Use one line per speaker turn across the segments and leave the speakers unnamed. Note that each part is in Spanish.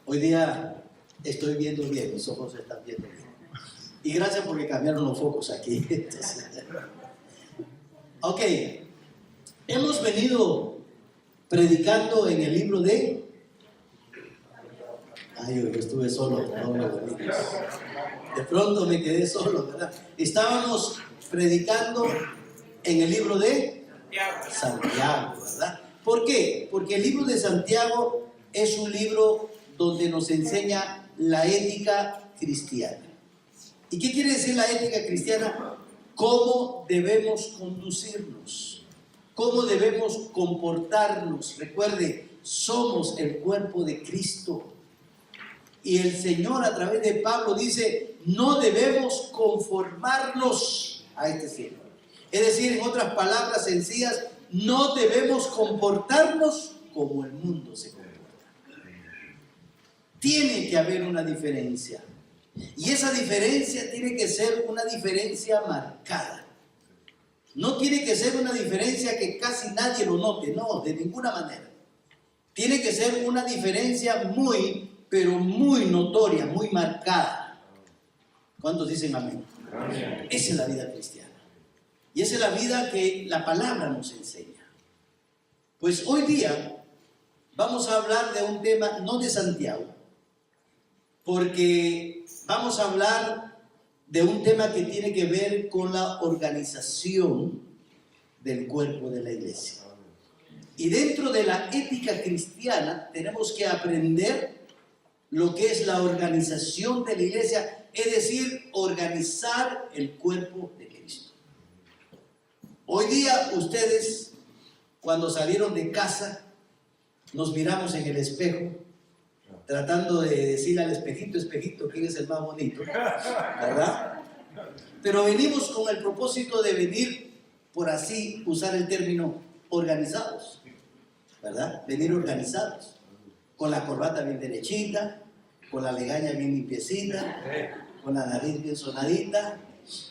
Hoy día estoy viendo bien, mis ojos están viendo bien. Y gracias porque cambiaron los focos aquí. Entonces, ok, hemos venido predicando en el libro de... Ay, yo estuve solo, no me lo digas. De pronto me quedé solo, ¿verdad? Estábamos predicando en el libro de Santiago, ¿verdad? ¿Por qué? Porque el libro de Santiago es un libro donde nos enseña la ética cristiana. ¿Y qué quiere decir la ética cristiana? ¿Cómo debemos conducirnos? ¿Cómo debemos comportarnos? Recuerde, somos el cuerpo de Cristo. Y el Señor a través de Pablo dice, no debemos conformarnos a este siglo. Es decir, en otras palabras sencillas, no debemos comportarnos como el mundo se comporta. Tiene que haber una diferencia. Y esa diferencia tiene que ser una diferencia marcada. No tiene que ser una diferencia que casi nadie lo note, no, de ninguna manera. Tiene que ser una diferencia muy, pero muy notoria, muy marcada. ¿Cuántos dicen amén? Amén. Esa es la vida cristiana. Y esa es la vida que la palabra nos enseña. Pues hoy día vamos a hablar de un tema, no de Santiago, porque vamos a hablar de un tema que tiene que ver con la organización del cuerpo de la iglesia. Y dentro de la ética cristiana tenemos que aprender lo que es la organización de la iglesia, es decir, organizar el cuerpo de Cristo. Hoy día ustedes, cuando salieron de casa, nos miramos en el espejo, tratando de decirle al espejito, espejito, ¿quién es el más bonito? ¿Verdad? Pero venimos con el propósito de venir, por así usar el término, organizados, ¿verdad? Venir organizados, con la corbata bien derechita, con la legaña bien limpiecita, con la nariz bien sonadita.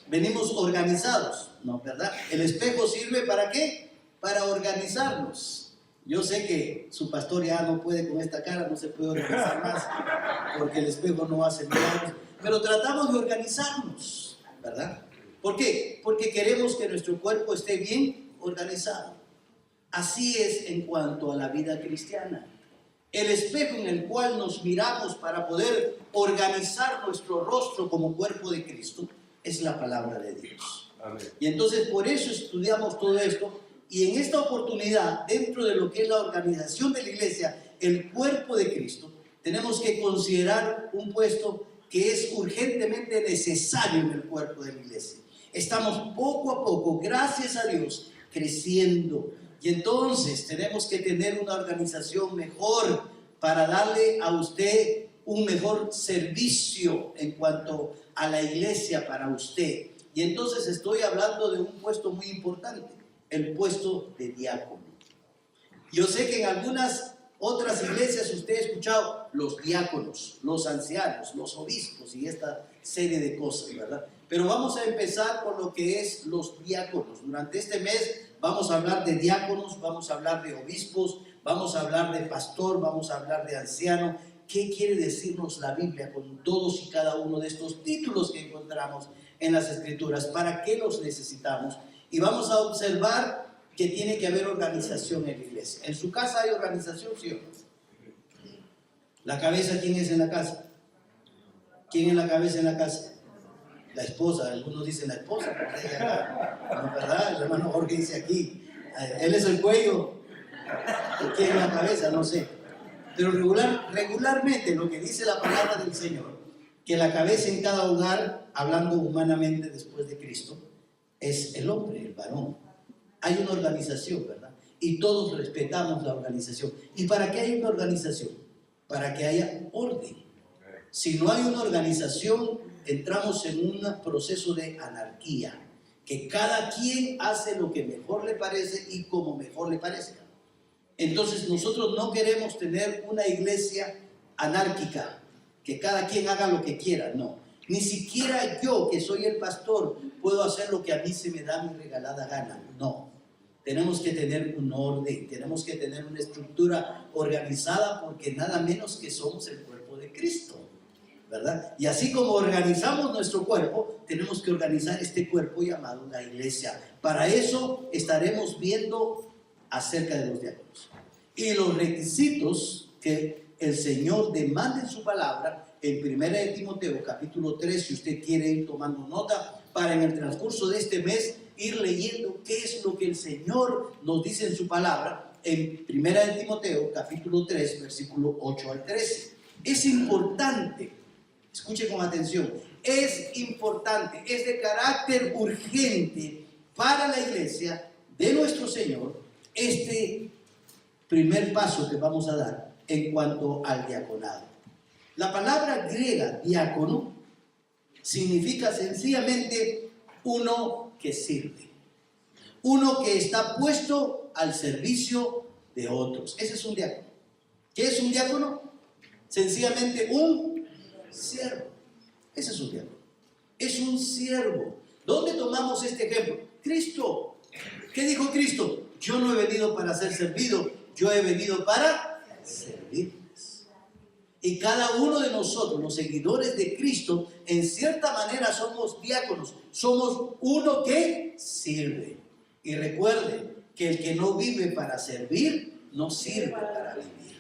Venimos organizados, ¿no? ¿Verdad? El espejo sirve ¿para qué? Para organizarnos. Yo sé que su pastor ya no puede con esta cara, no se puede organizar más, porque el espejo no hace milagros, pero tratamos de organizarnos, ¿verdad? ¿Por qué? Porque queremos que nuestro cuerpo esté bien organizado. Así es en cuanto a la vida cristiana. El espejo en el cual nos miramos para poder organizar nuestro rostro como cuerpo de Cristo es la palabra de Dios. Amén. Y entonces por eso estudiamos todo esto. Y en esta oportunidad, dentro de lo que es la organización de la iglesia, el cuerpo de Cristo, tenemos que considerar un puesto que es urgentemente necesario en el cuerpo de la iglesia. Estamos poco a poco, gracias a Dios, creciendo. Y entonces tenemos que tener una organización mejor para darle a usted un mejor servicio en cuanto a la iglesia para usted. Y entonces estoy hablando de un puesto muy importante, el puesto de diácono. Yo sé que en algunas otras iglesias usted ha escuchado los diáconos, los ancianos, los obispos y esta serie de cosas, ¿verdad? Pero vamos a empezar con lo que es los diáconos. Durante este mes vamos a hablar de diáconos, vamos a hablar de obispos, vamos a hablar de pastor, vamos a hablar de anciano. ¿Qué quiere decirnos la Biblia con todos y cada uno de estos títulos que encontramos en las Escrituras? ¿Para qué los necesitamos? Y vamos a observar que tiene que haber organización en la iglesia. ¿En su casa hay organización, sí o no? ¿La cabeza quién es en la casa? ¿Quién es la cabeza en la casa? La esposa. Algunos dicen la esposa, no, ¿verdad? El hermano Jorge dice aquí, él es el cuello, ¿quién es la cabeza? No sé. Pero regularmente lo que dice la palabra del Señor, que la cabeza en cada hogar, hablando humanamente después de Cristo, es el hombre, el varón. Hay una organización, ¿verdad? Y todos respetamos la organización. ¿Y para qué hay una organización? Para que haya orden. Si no hay una organización, entramos en un proceso de anarquía, que cada quien hace lo que mejor le parece y como mejor le parezca. Entonces nosotros no queremos tener una iglesia anárquica, que cada quien haga lo que quiera, no. Ni siquiera yo, que soy el pastor, puedo hacer lo que a mí se me da mi regalada gana, no. tenemos que tener un orden, tenemos que tener una estructura organizada, porque nada menos que somos el cuerpo de Cristo, ¿verdad? Y así como organizamos nuestro cuerpo, tenemos que organizar este cuerpo llamado la iglesia. Para eso estaremos viendo acerca de los diáconos y los requisitos que el Señor demanda en su palabra en 1 de Timoteo capítulo 3, si usted quiere ir tomando nota, para en el transcurso de este mes ir leyendo qué es lo que el Señor nos dice en su palabra en 1 de Timoteo capítulo 3, versículo 8 al 13. Es importante, escuche con atención, es importante, es de carácter urgente para la iglesia de nuestro Señor este primer paso que vamos a dar en cuanto al diaconado. La palabra griega diácono significa sencillamente uno que sirve, uno que está puesto al servicio de otros. Ese es un diácono. ¿Qué es un diácono? Sencillamente un siervo. Ese es un diácono. Es un siervo. ¿Dónde tomamos este ejemplo? Cristo. ¿Qué dijo Cristo? Yo no he venido para ser servido, yo he venido para servirles. Y cada uno de nosotros, los seguidores de Cristo, en cierta manera somos diáconos, somos uno que sirve. Y recuerde que el que no vive para servir, no sirve para vivir.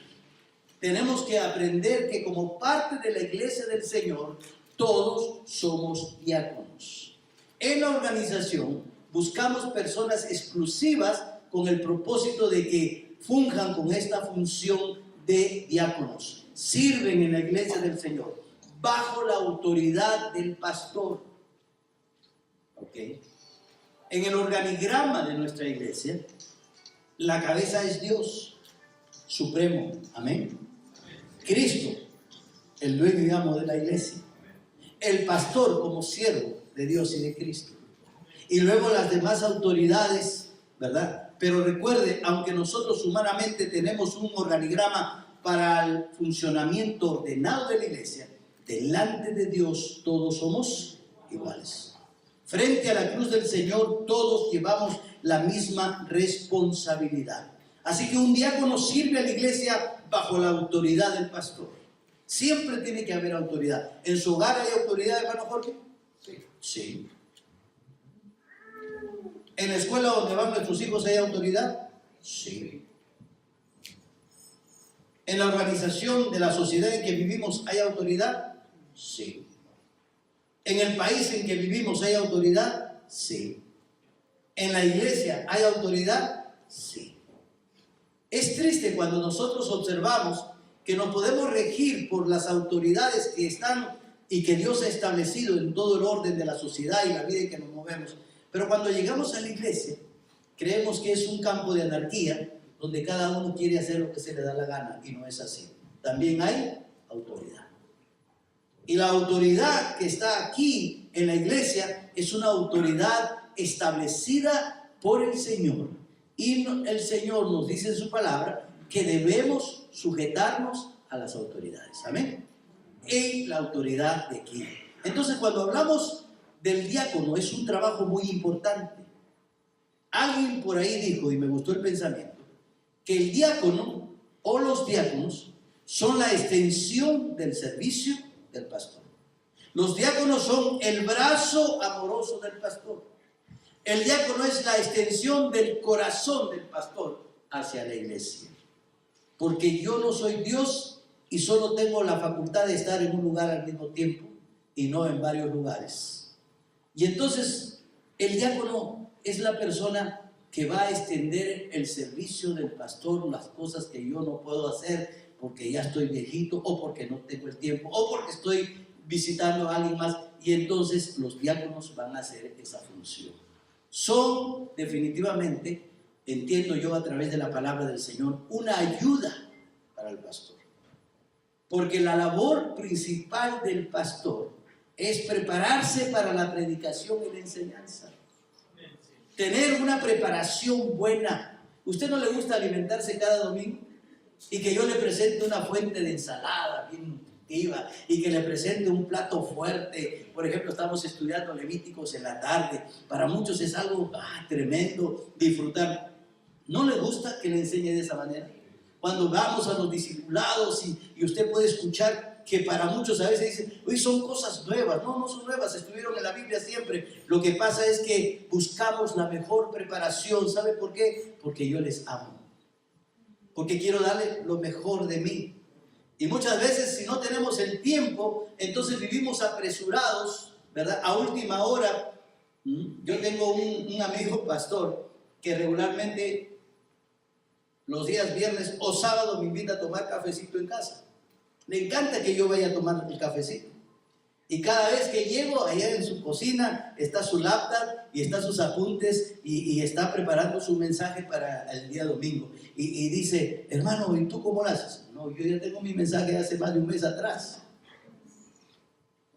Tenemos que aprender que como parte de la iglesia del Señor, todos somos diáconos. En la organización buscamos personas exclusivas con el propósito de que funjan con esta función de diáconos. Sirven en la iglesia del Señor bajo la autoridad del pastor. ¿Ok? En el organigrama de nuestra iglesia, la cabeza es Dios supremo. Amén. Cristo, el dueño y amo de la iglesia. El pastor como siervo de Dios y de Cristo. Y luego las demás autoridades, ¿verdad? Pero recuerde, aunque nosotros humanamente tenemos un organigrama para el funcionamiento ordenado de la iglesia, delante de Dios todos somos iguales. Frente a la cruz del Señor todos llevamos la misma responsabilidad. Así que un diácono sirve a la iglesia bajo la autoridad del pastor. Siempre tiene que haber autoridad. ¿En su hogar hay autoridad, hermano Jorge? Sí. ¿En la escuela donde van nuestros hijos hay autoridad? Sí. ¿En la organización de la sociedad en que vivimos hay autoridad? Sí. ¿En el país en que vivimos hay autoridad? Sí. ¿En la iglesia hay autoridad? Sí. Es triste cuando nosotros observamos que nos podemos regir por las autoridades que están y que Dios ha establecido en todo el orden de la sociedad y la vida en que nos movemos. Pero cuando llegamos a la iglesia, creemos que es un campo de anarquía donde cada uno quiere hacer lo que se le da la gana, y no es así. También hay autoridad. Y la autoridad que está aquí en la iglesia es una autoridad establecida por el Señor. Y el Señor nos dice en su palabra que debemos sujetarnos a las autoridades. Amén. Y la autoridad de aquí. Entonces, cuando hablamos del diácono, es un trabajo muy importante. Alguien por ahí dijo, y me gustó el pensamiento, que el diácono o los diáconos son la extensión del servicio del pastor. Los diáconos son el brazo amoroso del pastor. El diácono es la extensión del corazón del pastor hacia la iglesia. Porque yo no soy Dios y solo tengo la facultad de estar en un lugar al mismo tiempo y no en varios lugares. Y entonces el diácono es la persona que va a extender el servicio del pastor, las cosas que yo no puedo hacer porque ya estoy viejito o porque no tengo el tiempo o porque estoy visitando a alguien más, y entonces los diáconos van a hacer esa función. Son definitivamente, entiendo yo a través de la palabra del Señor, una ayuda para el pastor. Porque la labor principal del pastor es prepararse para la predicación y la enseñanza. Tener una preparación buena. ¿Usted no le gusta alimentarse cada domingo? Y que yo le presente una fuente de ensalada bien nutritiva y que le presente un plato fuerte. Por ejemplo, estamos estudiando Levíticos en la tarde. Para muchos es algo tremendo disfrutar. ¿No le gusta que le enseñe de esa manera? Cuando vamos a los discipulados y usted puede escuchar que para muchos a veces dicen, hoy son cosas nuevas. No, no son nuevas, estuvieron en la Biblia siempre. Lo que pasa es que buscamos la mejor preparación. ¿Sabe por qué? Porque yo les amo. Porque quiero darle lo mejor de mí. Y muchas veces si no tenemos el tiempo, entonces vivimos apresurados, ¿verdad? A última hora. Yo tengo un amigo pastor que regularmente los días viernes o sábado me invita a tomar cafecito en casa. Le encanta que yo vaya a tomar el cafecito. Y cada vez que llego, allá en su cocina está su laptop y está sus apuntes y está preparando su mensaje para el día domingo. Y dice, hermano, ¿y tú cómo lo haces? No, yo ya tengo mi mensaje hace más de un mes atrás.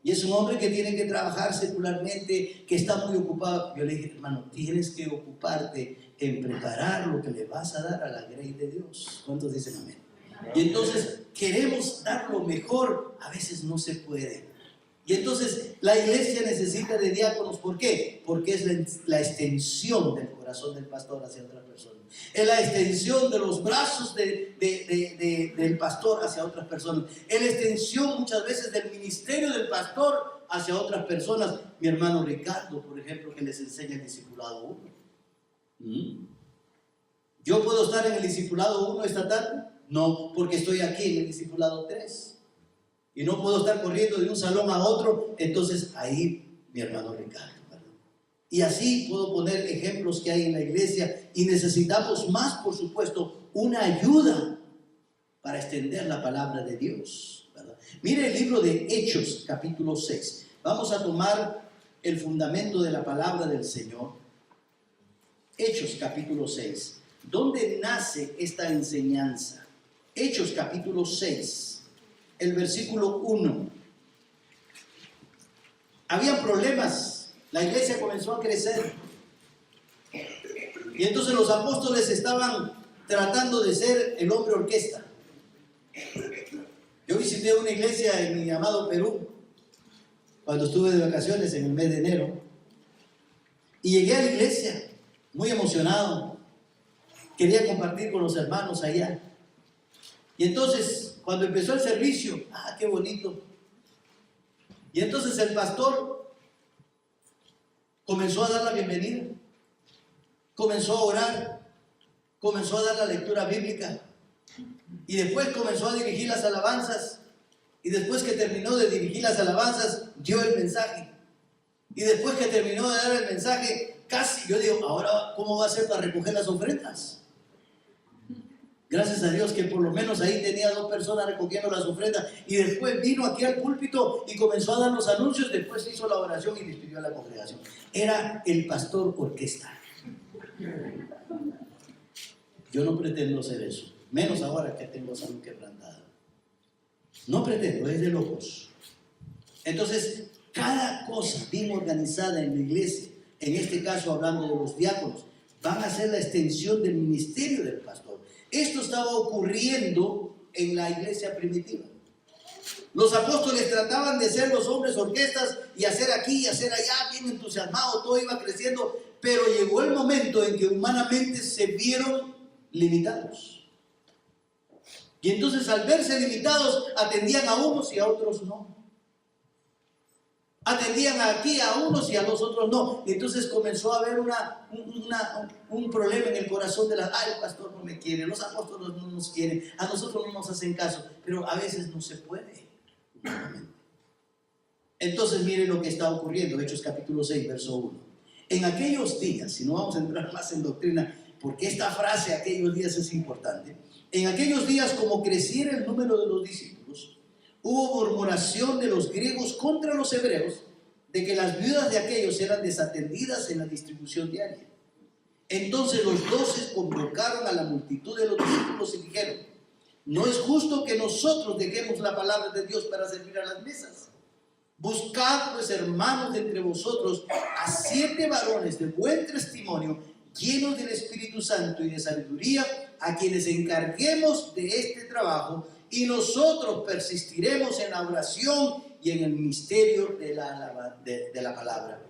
Y es un hombre que tiene que trabajar secularmente, que está muy ocupado. Yo le dije, hermano, tienes que ocuparte en preparar lo que le vas a dar a la grey de Dios. ¿Cuántos dicen amén? Y entonces queremos dar lo mejor, a veces no se puede. Y entonces la iglesia necesita de diáconos. ¿Por qué? Porque es la extensión del corazón del pastor hacia otras personas. Es la extensión de los brazos del pastor hacia otras personas. Es la extensión muchas veces del ministerio del pastor hacia otras personas. Mi hermano Ricardo, por ejemplo, que les enseña el discipulado 1. ¿Yo puedo estar en el discipulado 1 esta tarde? No, porque estoy aquí en el discipulado 3. Y no puedo estar corriendo de un salón a otro. Entonces ahí mi hermano Ricardo, ¿verdad? Y así puedo poner ejemplos que hay en la iglesia. Y necesitamos más, por supuesto, una ayuda para extender la palabra de Dios, ¿verdad? Mire el libro de Hechos, capítulo 6. Vamos a tomar el fundamento de la palabra del Señor. Hechos, capítulo 6. ¿Dónde nace esta enseñanza? Hechos, capítulo 6. El versículo 1. Había problemas. La iglesia comenzó a crecer. Y entonces los apóstoles estaban tratando de ser el hombre orquesta. Yo visité una iglesia en mi amado Perú, cuando estuve de vacaciones en el mes de enero. Y llegué a la iglesia muy emocionado. Quería compartir con los hermanos allá. Y entonces, cuando empezó el servicio, qué bonito. Y entonces el pastor comenzó a dar la bienvenida, comenzó a orar, comenzó a dar la lectura bíblica y después comenzó a dirigir las alabanzas. Y después que terminó de dirigir las alabanzas, dio el mensaje. Y después que terminó de dar el mensaje, casi yo digo, ahora ¿cómo va a ser para recoger las ofrendas? Gracias a Dios que por lo menos ahí tenía 2 personas recogiendo las ofrendas. Y después vino aquí al púlpito y comenzó a dar los anuncios. Después hizo la oración y despidió a la congregación. Era el pastor orquesta. Yo no pretendo ser eso. Menos ahora que tengo salud quebrantada. No pretendo, es de locos. Entonces, cada cosa bien organizada en la iglesia, en este caso hablando de los diáconos, van a ser la extensión del ministerio del pastor. Esto estaba ocurriendo en la iglesia primitiva. Los apóstoles trataban de ser los hombres orquestas y hacer aquí y hacer allá, bien entusiasmados, todo iba creciendo, pero llegó el momento en que humanamente se vieron limitados. Y entonces al verse limitados atendían a unos y a otros no. Atendían aquí a unos y a los otros no. Y entonces comenzó a haber un problema en el corazón de el pastor no me quiere, los apóstoles no nos quieren, a nosotros no nos hacen caso. Pero a veces no se puede. Entonces mire lo que está ocurriendo. Hechos capítulo 6, verso 1. En aquellos días, si no vamos a entrar más en doctrina, porque esta frase aquellos días es importante. En aquellos días, como creciera el número de los discípulos, hubo murmuración de los griegos contra los hebreos de que las viudas de aquellos eran desatendidas en la distribución diaria. Entonces los 12 convocaron a la multitud de los discípulos y dijeron: no es justo que nosotros dejemos la palabra de Dios para servir a las mesas. Buscad pues, hermanos, de entre vosotros a 7 varones de buen testimonio, llenos del Espíritu Santo y de sabiduría, a quienes encarguemos de este trabajo, y nosotros persistiremos en la oración y en el misterio de la palabra.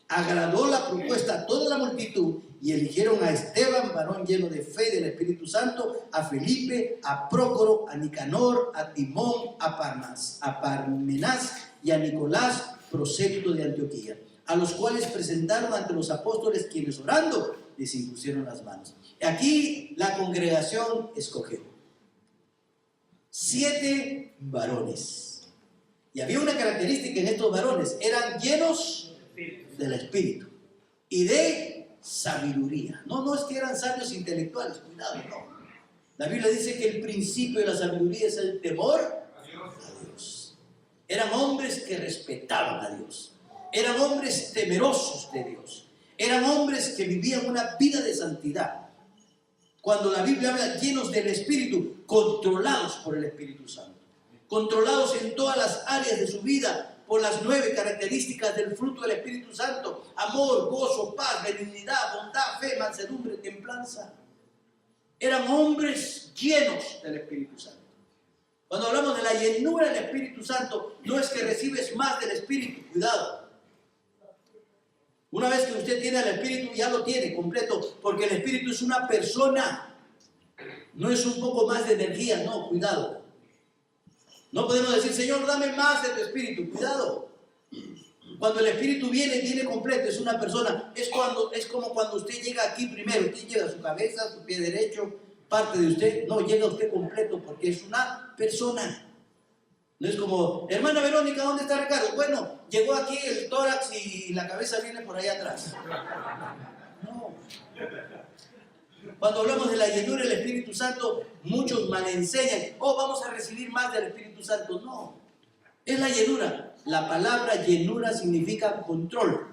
Agradó la propuesta a toda la multitud y eligieron a Esteban, varón lleno de fe y del Espíritu Santo, a Felipe, a Prócoro, a Nicanor, a Timón, a Parmenás y a Nicolás, prosélito de Antioquía, a los cuales presentaron ante los apóstoles, quienes orando les impusieron las manos. Aquí la congregación escogió 7 varones. Y había una característica en estos varones: eran llenos del Espíritu y de sabiduría. No es que eran sabios intelectuales, cuidado, no. La Biblia dice que el principio de la sabiduría es el temor a Dios. Eran hombres que respetaban a Dios. Eran hombres temerosos de Dios. Eran hombres que vivían una vida de santidad. Cuando la Biblia habla llenos del Espíritu, controlados por el Espíritu Santo. Controlados en todas las áreas de su vida por las 9 características del fruto del Espíritu Santo: amor, gozo, paz, benignidad, bondad, fe, mansedumbre, templanza. Eran hombres llenos del Espíritu Santo. Cuando hablamos de la llenura del Espíritu Santo, no es que recibes más del Espíritu, cuidado. Una vez que usted tiene el Espíritu, ya lo tiene completo, porque el Espíritu es una persona, no es un poco más de energía, no, cuidado. No podemos decir: Señor, dame más de tu Espíritu, cuidado. Cuando el Espíritu viene completo, es una persona. Es como cuando usted llega aquí primero, usted llega a su cabeza, su pie derecho, parte de usted. No, llega usted completo porque es una persona. No es como: hermana Verónica, ¿dónde está Ricardo? Bueno, llegó aquí el tórax y la cabeza viene por ahí atrás. No. Cuando hablamos de la llenura del Espíritu Santo, muchos malenseñan: oh, vamos a recibir más del Espíritu Santo. No, es la llenura. La palabra llenura significa control.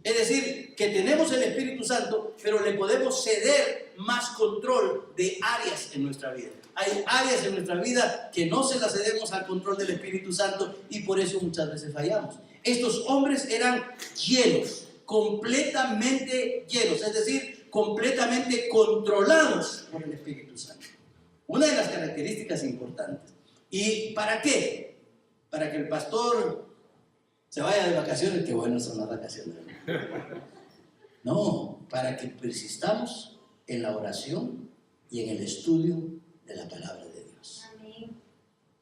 Es decir, que tenemos el Espíritu Santo, pero le podemos ceder más control de áreas en nuestra vida. Hay áreas en nuestra vida que no se las cedemos al control del Espíritu Santo y por eso muchas veces fallamos. Estos hombres eran llenos, completamente llenos, es decir, completamente controlados por el Espíritu Santo. Una de las características importantes. ¿Y para qué? Para que el pastor se vaya de vacaciones. Qué bueno son las vacaciones. No, para que persistamos en la oración y en el estudio de la palabra de Dios. Amén.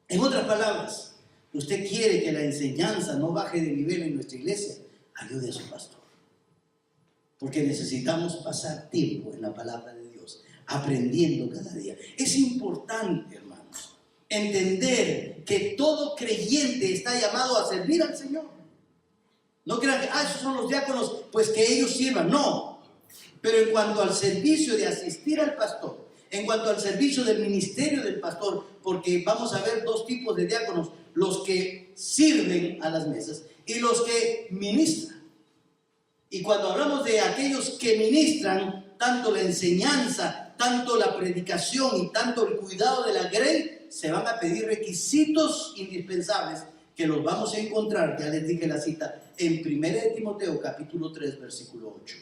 En otras palabras, usted quiere que la enseñanza no baje de nivel en nuestra iglesia, ayude a su pastor. Porque necesitamos pasar tiempo en la palabra de Dios, aprendiendo cada día. Es importante, hermanos, entender que todo creyente está llamado a servir al Señor. No crean que esos son los diáconos, pues que ellos sirvan. No. Pero en cuanto al servicio de asistir al pastor, en cuanto al servicio del ministerio del pastor, porque vamos a ver 2 tipos de diáconos: los que sirven a las mesas y los que ministran. Y cuando hablamos de aquellos que ministran, tanto la enseñanza, tanto la predicación y tanto el cuidado de la grey, se van a pedir requisitos indispensables que los vamos a encontrar, ya les dije la cita, en 1 de Timoteo capítulo 3 versículo 8.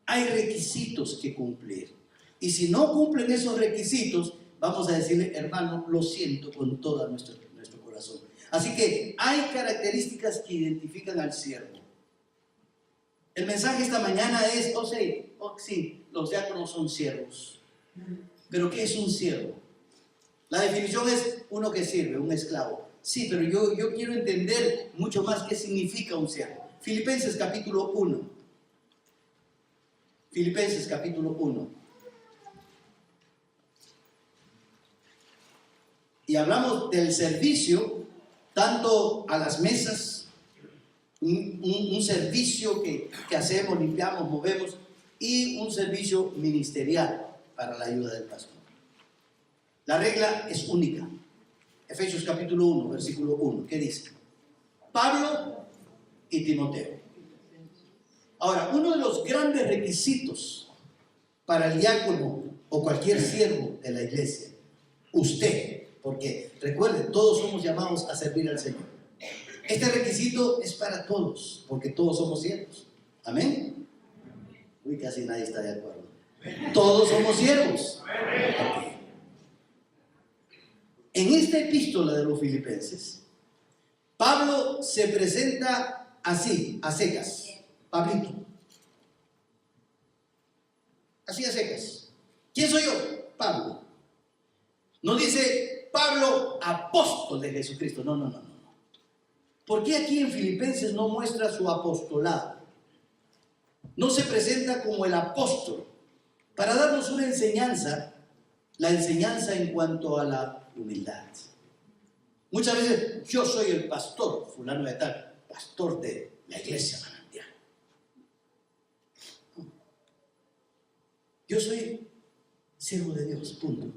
Hay requisitos que cumplir. Y si no cumplen esos requisitos, vamos a decirle: hermano, lo siento con todo nuestro corazón. Así que hay características que identifican al siervo. El mensaje esta mañana es: sí, los diáconos son siervos. ¿Pero qué es un siervo? La definición es uno que sirve, un esclavo. Sí, pero yo quiero entender mucho más qué significa un siervo. Filipenses capítulo 1. Filipenses capítulo 1. Y hablamos del servicio, tanto a las mesas, un servicio que hacemos, limpiamos, movemos, y un servicio ministerial para la ayuda del pastor. La regla es única. Efesios capítulo 1, versículo 1. ¿Qué dice? Pablo y Timoteo. Ahora, uno de los grandes requisitos para el diácono o cualquier siervo de la iglesia, usted, porque recuerden, todos somos llamados a servir al Señor. Este requisito es para todos, porque todos somos siervos. Amén. Uy, casi nadie está de acuerdo. Todos somos siervos. Okay. En esta epístola de los Filipenses, Pablo se presenta así, a secas. Pablito. Así a secas. ¿Quién soy yo? Pablo. No dice Pablo, apóstol de Jesucristo. No, no, no, no. ¿Por qué aquí en Filipenses no muestra su apostolado? No se presenta como el apóstol para darnos una enseñanza, la enseñanza en cuanto a la humildad. Muchas veces yo soy el pastor, fulano de tal, pastor de la iglesia Manantial. Yo soy siervo de Dios, punto.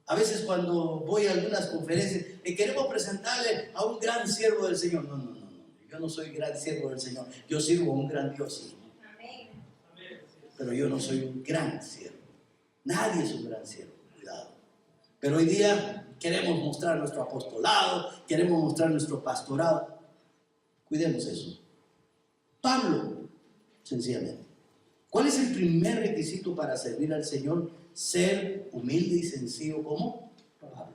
A veces cuando voy a algunas conferencias, queremos presentarle a un gran siervo del Señor. No, no, no, no. Yo no soy gran siervo del Señor. Yo sirvo a un gran Dios, sí. Pero yo no soy un gran siervo. Nadie es un gran siervo, cuidado. Pero hoy día queremos mostrar nuestro apostolado, queremos mostrar nuestro pastorado. Cuidemos eso. Pablo, sencillamente. ¿Cuál es el primer requisito para servir al Señor? Ser humilde y sencillo como Pablo.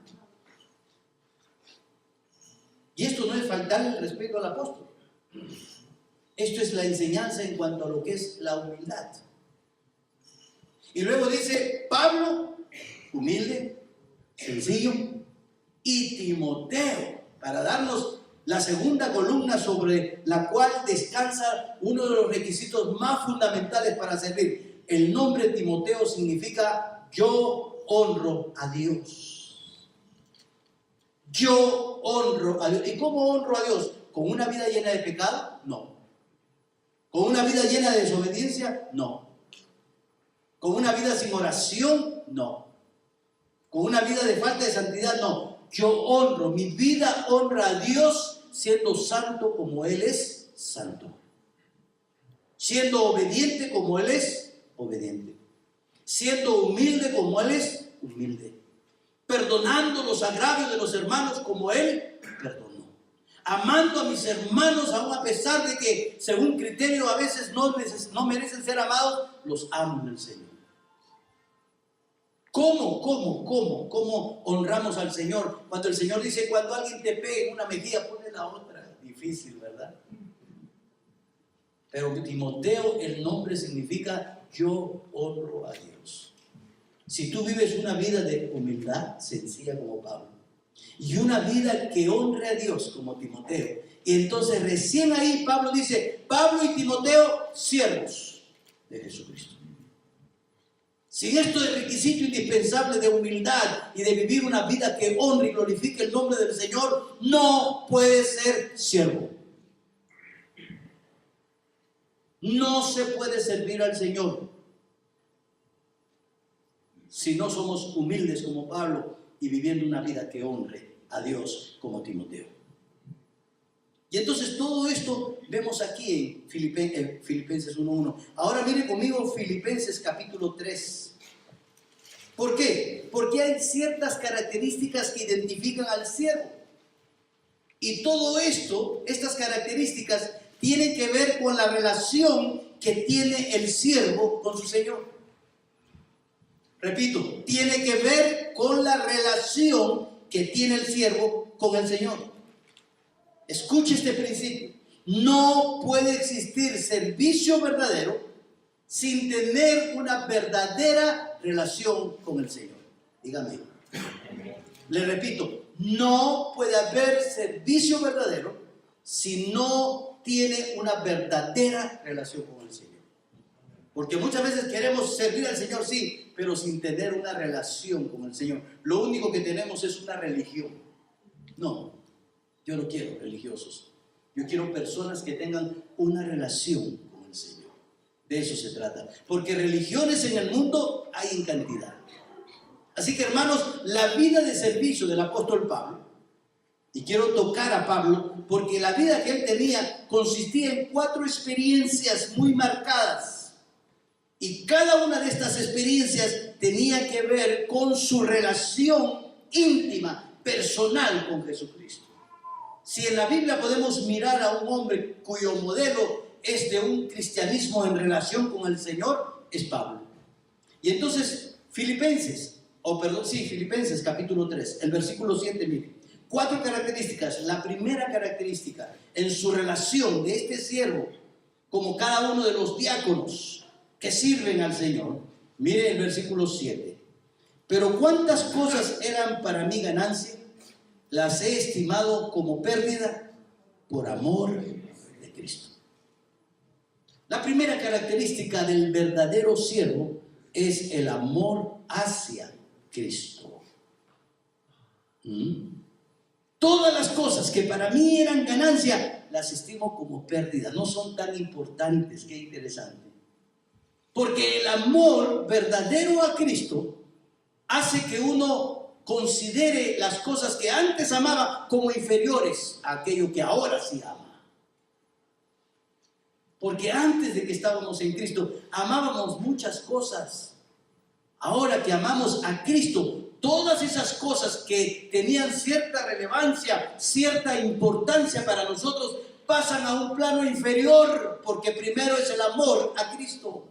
Y esto no es faltarle el respeto al apóstol. Esto es la enseñanza en cuanto a lo que es la humildad. Y luego dice Pablo, humilde, sencillo, y Timoteo, para darnos la segunda columna sobre la cual descansa uno de los requisitos más fundamentales para servir. El nombre Timoteo significa yo honro a Dios. Yo honro a Dios. ¿Y cómo honro a Dios? ¿Con una vida llena de pecado? No. ¿Con una vida llena de desobediencia? No. ¿Con una vida sin oración? No. ¿Con una vida de falta de santidad? No. Yo honro, mi vida honra a Dios siendo santo como Él es santo. Siendo obediente como Él es obediente. Siendo humilde como Él es humilde. Perdonando los agravios de los hermanos como Él perdonó. Amando a mis hermanos aún a pesar de que según criterio a veces no merecen ser amados, los amo en el Señor. ¿Cómo honramos al Señor? Cuando el Señor dice, cuando alguien te pegue en una mejilla, ponle la otra. Difícil, ¿verdad? Pero Timoteo, el nombre significa yo honro a Dios. Si tú vives una vida de humildad sencilla como Pablo y una vida que honre a Dios como Timoteo, y entonces recién ahí Pablo dice, Pablo y Timoteo, siervos de Jesucristo. Si esto es requisito indispensable de humildad y de vivir una vida que honre y glorifique el nombre del Señor, no puede ser siervo. No se puede servir al Señor si no somos humildes como Pablo y viviendo una vida que honre a Dios como Timoteo. Y entonces todo esto vemos aquí en Filipenses 1:1. Ahora mire conmigo Filipenses capítulo 3. ¿Por qué? Porque hay ciertas características que identifican al siervo. Y todo esto, estas características, tienen que ver con la relación que tiene el siervo con su Señor. Repito, tiene que ver con la relación que tiene el siervo con el Señor. Escuche este principio. No puede existir servicio verdadero sin tener una verdadera relación con el Señor. Dígame. Le repito, no puede haber servicio verdadero si no tiene una verdadera relación con el Señor. Porque muchas veces queremos servir al Señor, sí, pero sin tener una relación con el Señor. Lo único que tenemos es una religión. No, yo no quiero religiosos. Yo quiero personas que tengan una relación con el Señor. De eso se trata. Porque religiones en el mundo hay en cantidad. Así que, hermanos, la vida de servicio del apóstol Pablo, y quiero tocar a Pablo, porque la vida que él tenía consistía en 4 experiencias muy marcadas. Y cada una de estas experiencias tenía que ver con su relación íntima, personal con Jesucristo. Si en la Biblia podemos mirar a un hombre cuyo modelo es de un cristianismo en relación con el Señor, es Pablo. Y entonces, Filipenses capítulo 3, el versículo 7, mire. 4 características. La primera característica, en su relación de este siervo, como cada uno de los diáconos que sirven al Señor. Mire el versículo 7. Pero cuántas cosas eran para mí ganancia, las he estimado como pérdida por amor de Cristo. La primera característica del verdadero siervo es el amor hacia Cristo. Todas las cosas que para mí eran ganancia, las estimo como pérdida, no son tan importantes. Qué interesante. Porque el amor verdadero a Cristo hace que uno considere las cosas que antes amaba como inferiores a aquello que ahora sí ama. Porque antes de que estábamos en Cristo, amábamos muchas cosas. Ahora que amamos a Cristo, todas esas cosas que tenían cierta relevancia, cierta importancia para nosotros, pasan a un plano inferior, porque primero es el amor a Cristo.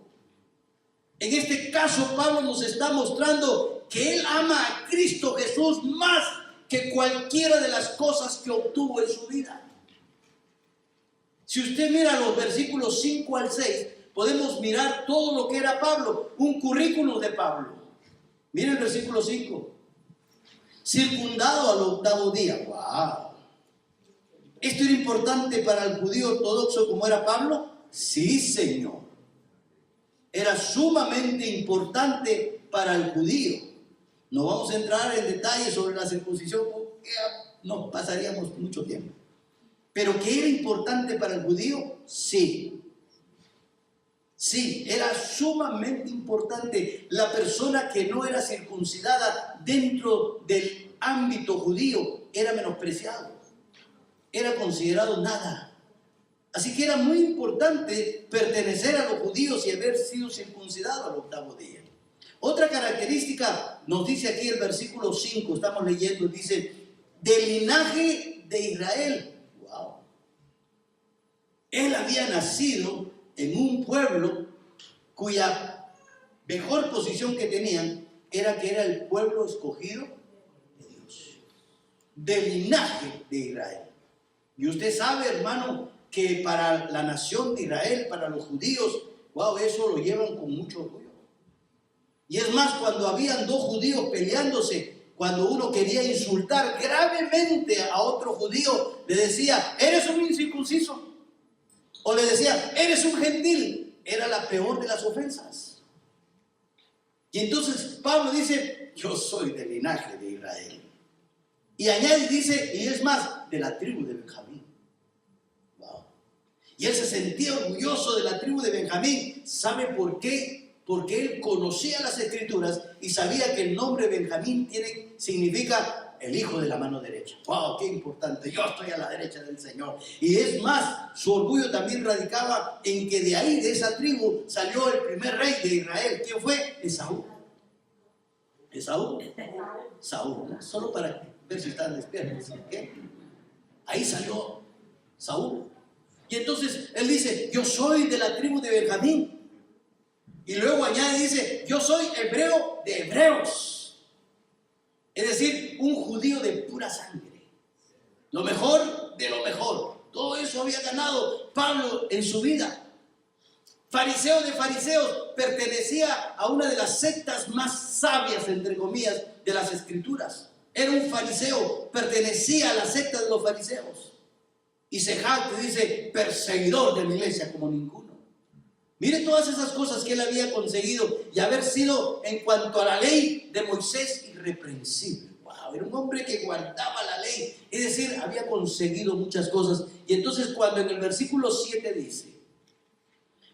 En este caso, Pablo nos está mostrando que él ama a Cristo Jesús más que cualquiera de las cosas que obtuvo en su vida. Si usted mira los versículos 5 al 6, podemos mirar todo lo que era Pablo, un currículum de Pablo. Mira el versículo 5. Circundado al 8º día. ¡Wow! ¿Esto era importante para el judío ortodoxo como era Pablo? Sí, Señor. Era sumamente importante para el judío. No vamos a entrar en detalles sobre la circuncisión porque no pasaríamos mucho tiempo. Pero que era importante para el judío, sí. Sí, era sumamente importante. La persona que no era circuncidada dentro del ámbito judío era menospreciado. Era considerado nada. Así que era muy importante pertenecer a los judíos y haber sido circuncidado al 8º día. Otra característica nos dice aquí el versículo 5, estamos leyendo, dice, del linaje de Israel. Wow. Él había nacido en un pueblo cuya mejor posición que tenían era que era el pueblo escogido de Dios. Del linaje de Israel. Y usted sabe, hermano, que para la nación de Israel, para los judíos, wow, eso lo llevan con mucho orgullo. Y es más, cuando habían 2 judíos peleándose, cuando uno quería insultar gravemente a otro judío, le decía, eres un incircunciso. O le decía, eres un gentil. Era la peor de las ofensas. Y entonces Pablo dice, yo soy del linaje de Israel. Y añade, dice, y es más, de la tribu de Benjamín. Wow. Y él se sentía orgulloso de la tribu de Benjamín. ¿Sabe por qué? Porque él conocía las escrituras y sabía que el nombre Benjamín significa el hijo de la mano derecha. ¡Wow! ¡Qué importante! Yo estoy a la derecha del Señor. Y es más, su orgullo también radicaba en que de ahí, de esa tribu, salió el primer rey de Israel. ¿Quién fue? Esaú. ¿Esaú? Saúl, ¿no? Solo para ver si están despiertos. ¿Qué? Ahí salió Saúl. Y entonces él dice, yo soy de la tribu de Benjamín. Y luego añade, dice, yo soy hebreo de hebreos. Es decir, un judío de pura sangre. Lo mejor de lo mejor. Todo eso había ganado Pablo en su vida. Fariseo de fariseos, pertenecía a una de las sectas más sabias, entre comillas, de las escrituras. Era un fariseo, pertenecía a la secta de los fariseos. Y se jacta, dice, perseguidor de la iglesia como ninguno. Mire todas esas cosas que él había conseguido y haber sido, en cuanto a la ley de Moisés, irreprensible. Wow, era un hombre que guardaba la ley, es decir, había conseguido muchas cosas. Y entonces cuando en el versículo 7 dice,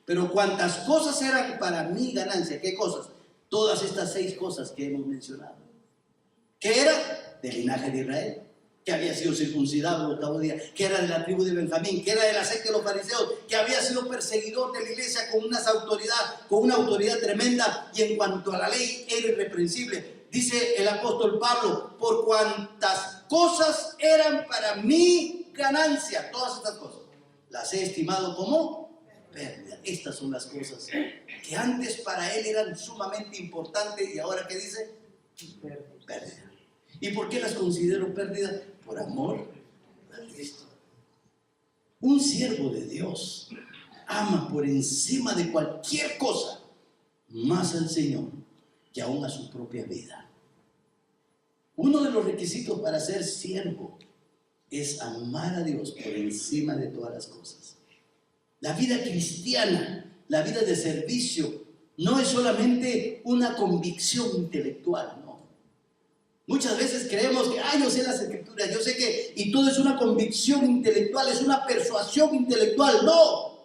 pero cuantas cosas eran para mí ganancia, ¿qué cosas? Todas estas 6 cosas que hemos mencionado. ¿Qué era? Del linaje de Israel, que había sido circuncidado el 8º día, que era de la tribu de Benjamín, que era de la secta de los fariseos, que había sido perseguidor de la iglesia con una autoridad tremenda, y en cuanto a la ley era irreprensible. Dice el apóstol Pablo, por cuantas cosas eran para mí ganancia, todas estas cosas, las he estimado como pérdida. Estas son las cosas que antes para él eran sumamente importantes y ahora, ¿qué dice? Pérdida. ¿Y por qué las considero pérdida? por amor a Cristo. Un siervo de Dios ama por encima de cualquier cosa más al Señor que aún a su propia vida. Uno de los requisitos para ser siervo es amar a Dios por encima de todas las cosas. La vida cristiana, la vida de servicio, no es solamente una convicción intelectual, no. Muchas veces creemos que, yo sé las escrituras, yo sé que, y todo es una convicción intelectual, es una persuasión intelectual. No.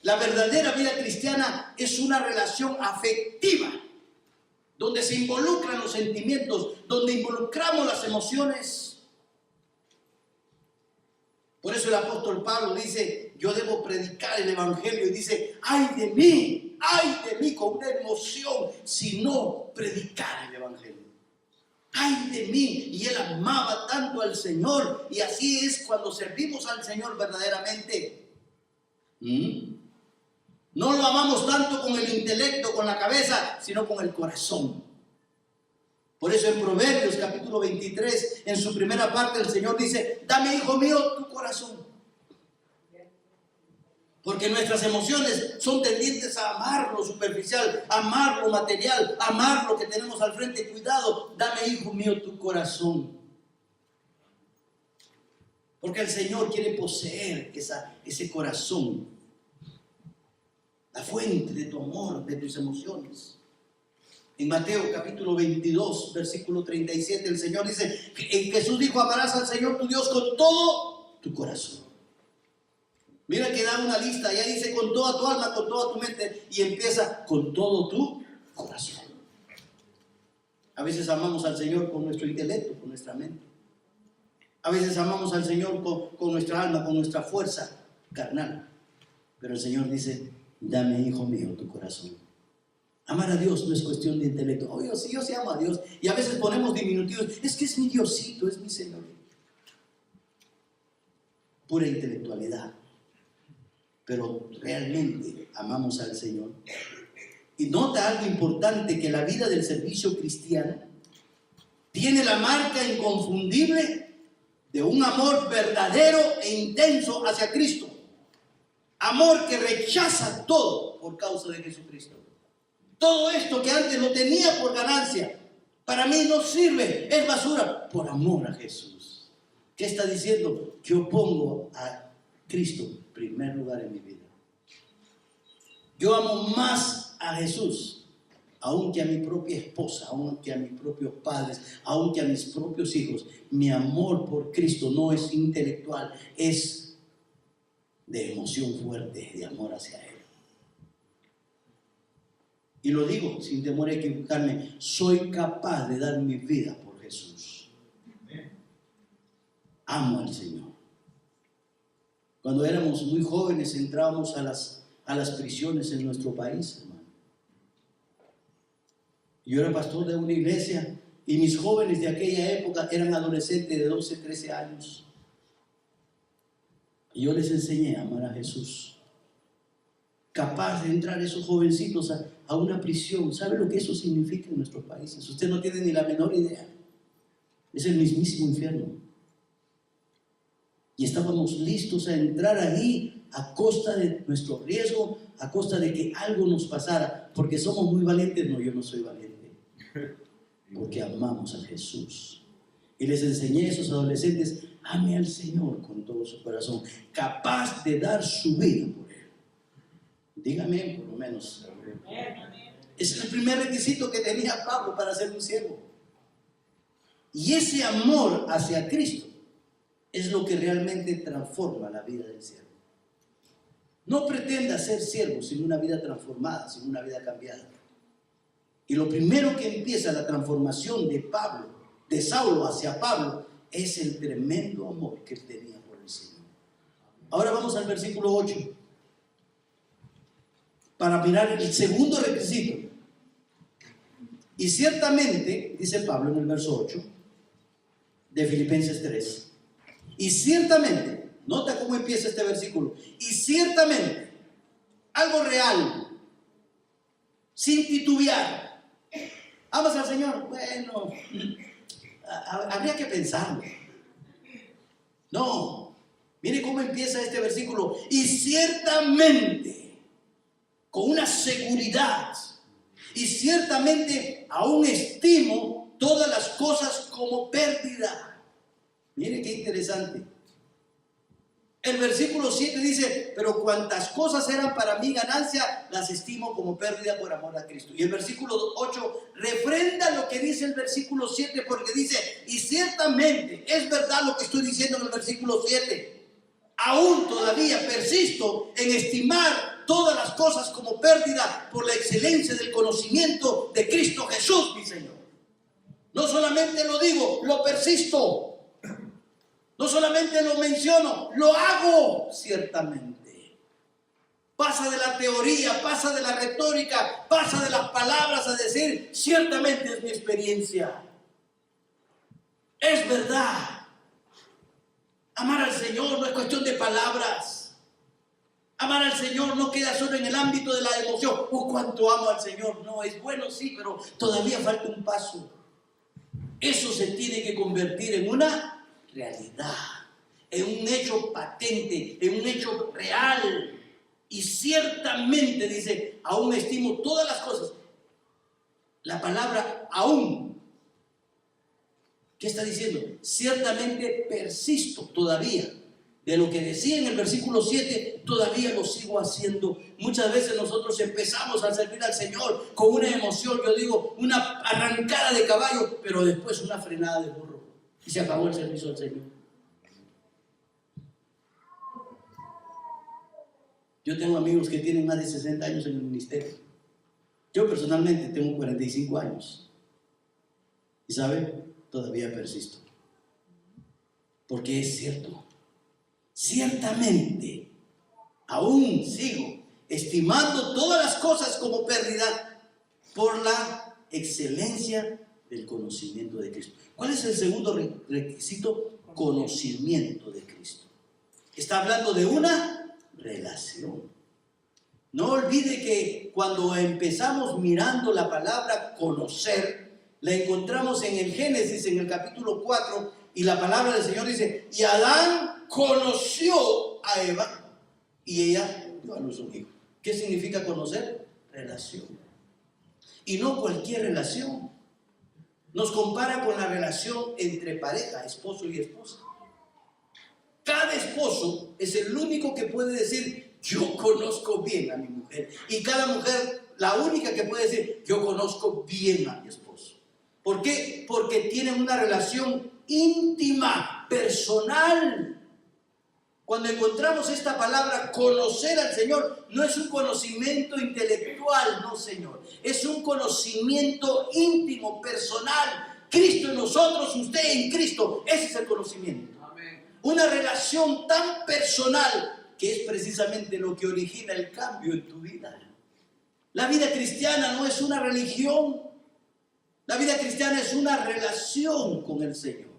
La verdadera vida cristiana es una relación afectiva, donde se involucran los sentimientos, donde involucramos las emociones. Por eso el apóstol Pablo dice, yo debo predicar el evangelio, y dice, ay de mí, con una emoción, si no predicar el evangelio. Ay de mí. Y él amaba tanto al Señor, y así es cuando servimos al Señor verdaderamente. No lo amamos tanto con el intelecto, con la cabeza, sino con el corazón. Por eso en Proverbios capítulo 23, en su primera parte, el Señor dice, dame, hijo mío, tu corazón. Porque nuestras emociones son tendientes a amar lo superficial, amar lo material, amar lo que tenemos al frente. Cuidado, dame, hijo mío, tu corazón. Porque el Señor quiere poseer ese corazón, la fuente de tu amor, de tus emociones. En Mateo capítulo 22, versículo 37, el Señor dice, Jesús dijo, amarás al Señor tu Dios con todo tu corazón. Mira que da una lista, ya dice con toda tu alma, con toda tu mente, y empieza con todo tu corazón. A veces amamos al Señor con nuestro intelecto, con nuestra mente. A veces amamos al Señor con nuestra alma, con nuestra fuerza carnal. Pero el Señor dice, dame, hijo mío, tu corazón. Amar a Dios no es cuestión de intelecto. Yo sí amo a Dios. Y a veces ponemos diminutivos. Es que es mi Diosito, es mi Señor. Pura intelectualidad. Pero realmente amamos al Señor. Y nota algo importante, que la vida del servicio cristiano tiene la marca inconfundible de un amor verdadero e intenso hacia Cristo. Amor que rechaza todo por causa de Jesucristo. Todo esto que antes lo tenía por ganancia, para mí no sirve, es basura, por amor a Jesús. ¿Qué está diciendo? Yo pongo a Cristo en primer lugar en mi vida. Yo amo más a Jesús, aunque a mi propia esposa, aunque a mis propios padres, aunque a mis propios hijos. Mi amor por Cristo no es intelectual, es de emoción fuerte, de amor hacia Él. Y lo digo sin temor a equivocarme, soy capaz de dar mi vida por Jesús. Amo al Señor. Cuando éramos muy jóvenes entrábamos a las prisiones en nuestro país, hermano. Yo era pastor de una iglesia y mis jóvenes de aquella época eran adolescentes de 12, 13 años. Y yo les enseñé a amar a Jesús. Capaz de entrar esos jovencitos a una prisión. ¿Sabe lo que eso significa en nuestros países? Usted no tiene ni la menor idea. Es el mismísimo infierno. Y estábamos listos a entrar allí a costa de nuestro riesgo, a costa de que algo nos pasara. Porque somos muy valientes. No, yo no soy valiente. Porque amamos a Jesús. Y les enseñé a esos adolescentes, ame al Señor con todo su corazón, capaz de dar su vida por Él. Dígame, por lo menos. Ese es el primer requisito que tenía Pablo para ser un siervo. Y ese amor hacia Cristo es lo que realmente transforma la vida del siervo. No pretenda ser siervo sin una vida transformada, sin una vida cambiada. Y lo primero que empieza la transformación de Pablo, de Saulo hacia Pablo, es el tremendo amor que él tenía por el Señor. Ahora vamos al versículo 8. Para mirar el segundo requisito. Y ciertamente, dice Pablo en el verso 8 de Filipenses 3, y ciertamente, nota cómo empieza este versículo, y ciertamente, algo real, sin titubear. ¿Amas al Señor? Bueno, habría que pensarlo. No, mire cómo empieza este versículo. Y ciertamente, con una seguridad, y ciertamente aún estimo todas las cosas como pérdida. Mire qué interesante. El versículo 7 dice, pero cuantas cosas eran para mí ganancia, las estimo como pérdida por amor a Cristo. Y el versículo 8 refrenda lo que dice el versículo 7, porque dice, y ciertamente es verdad lo que estoy diciendo en el versículo 7. Aún todavía persisto en estimar todas las cosas como pérdida por la excelencia del conocimiento de Cristo Jesús, mi Señor. No solamente lo digo, lo persisto. No solamente lo menciono, lo hago ciertamente. Pasa de la teoría, pasa de la retórica, pasa de las palabras a decir, ciertamente es mi experiencia. Es verdad. Amar al Señor no es cuestión de palabras. Amar al Señor no queda solo en el ámbito de la emoción. Oh, cuánto amo al Señor. No, es bueno, sí, pero todavía falta un paso. Eso se tiene que convertir en una realidad, en un hecho patente, en un hecho real. Y ciertamente dice, aún estimo todas las cosas. La palabra aún, ¿qué está diciendo? Ciertamente persisto todavía. De lo que decía en el versículo 7, todavía lo sigo haciendo. Muchas veces nosotros empezamos a servir al Señor con una emoción, yo digo, una arrancada de caballo, pero después una frenada de burro. Y se acabó el servicio al Señor. Yo tengo amigos que tienen más de 60 años en el ministerio. Yo personalmente tengo 45 años. Y ¿sabe? Todavía persisto. Porque es cierto. Ciertamente, aún sigo estimando todas las cosas como pérdida por la excelencia del conocimiento de Cristo. ¿Cuál es el segundo requisito? Conocimiento de Cristo. Está hablando de una relación. No olvide que cuando empezamos mirando la palabra conocer, la encontramos en el Génesis, en el capítulo 4, y la palabra del Señor dice, y Adán conoció a Eva, y ella dio a luz un hijo. ¿Qué significa conocer? Relación. Y no cualquier relación. Nos compara con la relación entre pareja, esposo y esposa. Cada esposo es el único que puede decir, yo conozco bien a mi mujer. Y cada mujer, la única que puede decir, yo conozco bien a mi esposo. ¿Por qué? Porque tienen una relación íntima, personal. Cuando encontramos esta palabra, conocer al Señor, no es un conocimiento intelectual, no, Señor. Es un conocimiento íntimo, personal. Cristo en nosotros, usted en Cristo. Ese es el conocimiento. Amén. Una relación tan personal que es precisamente lo que origina el cambio en tu vida. La vida cristiana no es una religión. La vida cristiana es una relación con el Señor.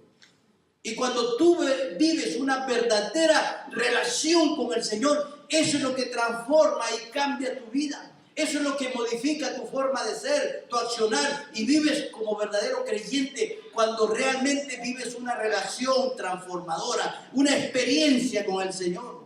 Y cuando tú vives una verdadera relación con el Señor, eso es lo que transforma y cambia tu vida. Eso es lo que modifica tu forma de ser, tu accionar, y vives como verdadero creyente cuando realmente vives una relación transformadora, una experiencia con el Señor.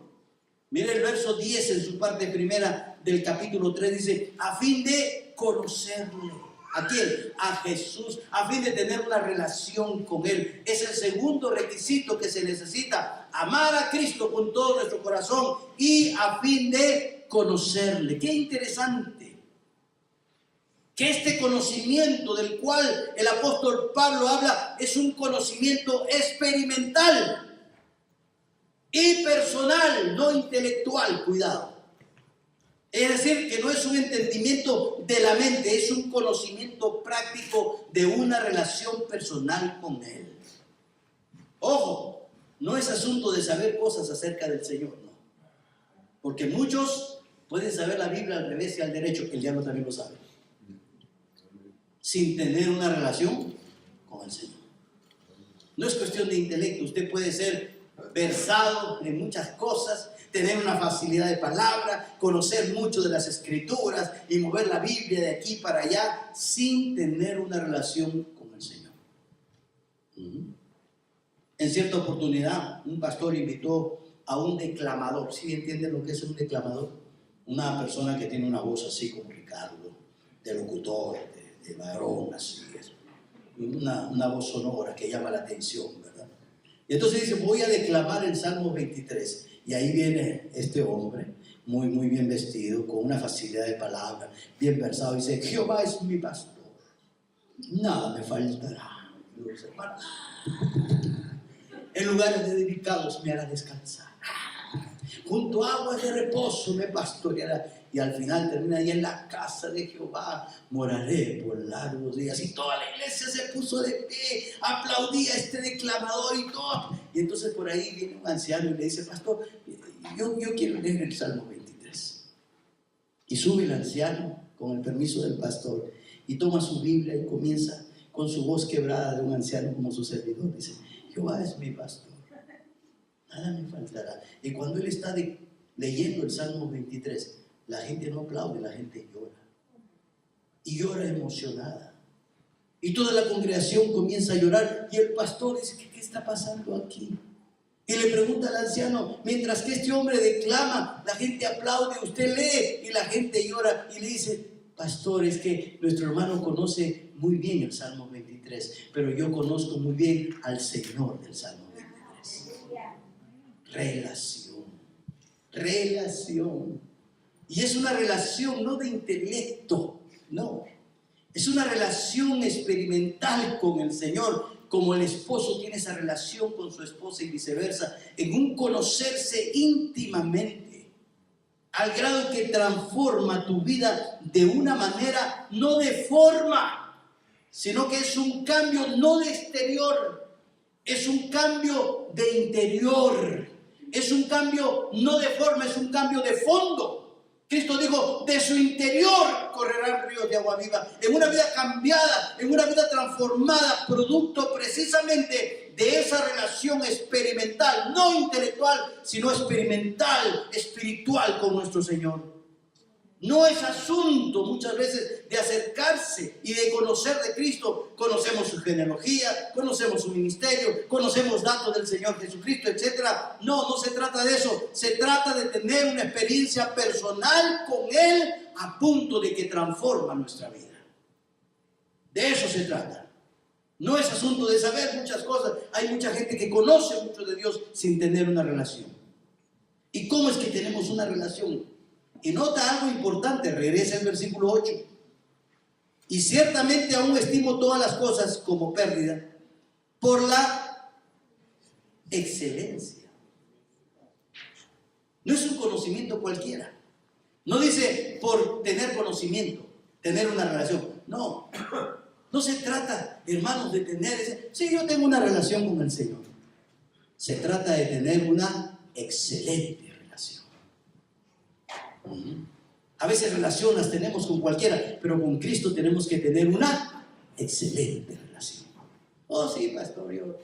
Mire el verso 10 en su parte primera del capítulo 3, dice, a fin de conocerle. ¿A quién? A Jesús, a fin de tener una relación con Él. Es el segundo requisito que se necesita, amar a Cristo con todo nuestro corazón y a fin de conocerle. Qué interesante que este conocimiento del cual el apóstol Pablo habla es un conocimiento experimental y personal, no intelectual, cuidado. Es decir, que no es un entendimiento de la mente, es un conocimiento práctico de una relación personal con Él. Ojo, no es asunto de saber cosas acerca del Señor, no. Porque muchos pueden saber la Biblia al revés y al derecho, el diablo también lo sabe, sin tener una relación con el Señor. No es cuestión de intelecto, usted puede ser versado en muchas cosas, tener una facilidad de palabra, conocer mucho de las escrituras y mover la Biblia de aquí para allá sin tener una relación con el Señor. En cierta oportunidad, un pastor invitó a un declamador. ¿Sí entienden lo que es un declamador? Una persona que tiene una voz así como Ricardo, de locutor, de varón, así es. Una voz sonora que llama la atención, ¿verdad? Y entonces dice, voy a declamar el Salmo 23. Y ahí viene este hombre, muy bien vestido, con una facilidad de palabra, bien versado. Dice, Jehová es mi pastor, nada me faltará. En lugares de delicados me hará descansar. Junto a aguas de reposo me pastoreará. Y al final termina ahí, en la casa de Jehová moraré por largos días. Y toda la iglesia se puso de pie, aplaudía a este declamador y todo. Y entonces por ahí viene un anciano y le dice, pastor, yo quiero leer el Salmo 23. Y sube el anciano con el permiso del pastor y toma su Biblia y comienza con su voz quebrada de un anciano como su servidor. Dice, Jehová es mi pastor, nada me faltará. Y cuando él está leyendo el Salmo 23, la gente no aplaude, la gente llora. Y llora emocionada. Y toda la congregación comienza a llorar. Y el pastor dice, ¿qué está pasando aquí? Y le pregunta al anciano, mientras que este hombre declama, la gente aplaude, usted lee y la gente llora. Y le dice, pastor, es que nuestro hermano conoce muy bien el Salmo 23, pero yo conozco muy bien al Señor del Salmo 23. Relación. Y es una relación no de intelecto, no. Es una relación experimental con el Señor, como el esposo tiene esa relación con su esposa y viceversa, en un conocerse íntimamente, al grado que transforma tu vida de una manera, no de forma, sino que es un cambio no de exterior, es un cambio de interior, es un cambio no de forma, es un cambio de fondo. Cristo dijo, de su interior correrán ríos de agua viva. En una vida cambiada, en una vida transformada, producto precisamente de esa relación experimental, no intelectual, sino experimental, espiritual con nuestro Señor. No es asunto muchas veces de acercarse y de conocer de Cristo. Conocemos su genealogía, conocemos su ministerio, conocemos datos del Señor Jesucristo, etc. No se trata de eso. Se trata de tener una experiencia personal con Él a punto de que transforma nuestra vida. De eso se trata. No es asunto de saber muchas cosas. Hay mucha gente que conoce mucho de Dios sin tener una relación. ¿Y cómo es que tenemos una relación? Y nota algo importante, regresa al versículo 8. Y ciertamente aún estimo todas las cosas como pérdida por la excelencia. No es un conocimiento cualquiera. No dice por tener conocimiento, tener una relación. No se trata, hermanos, de tener sí, yo tengo una relación con el Señor. Se trata de tener una excelente relación. A veces relaciones tenemos con cualquiera, pero con Cristo tenemos que tener una excelente relación. Oh, sí, pastor, yo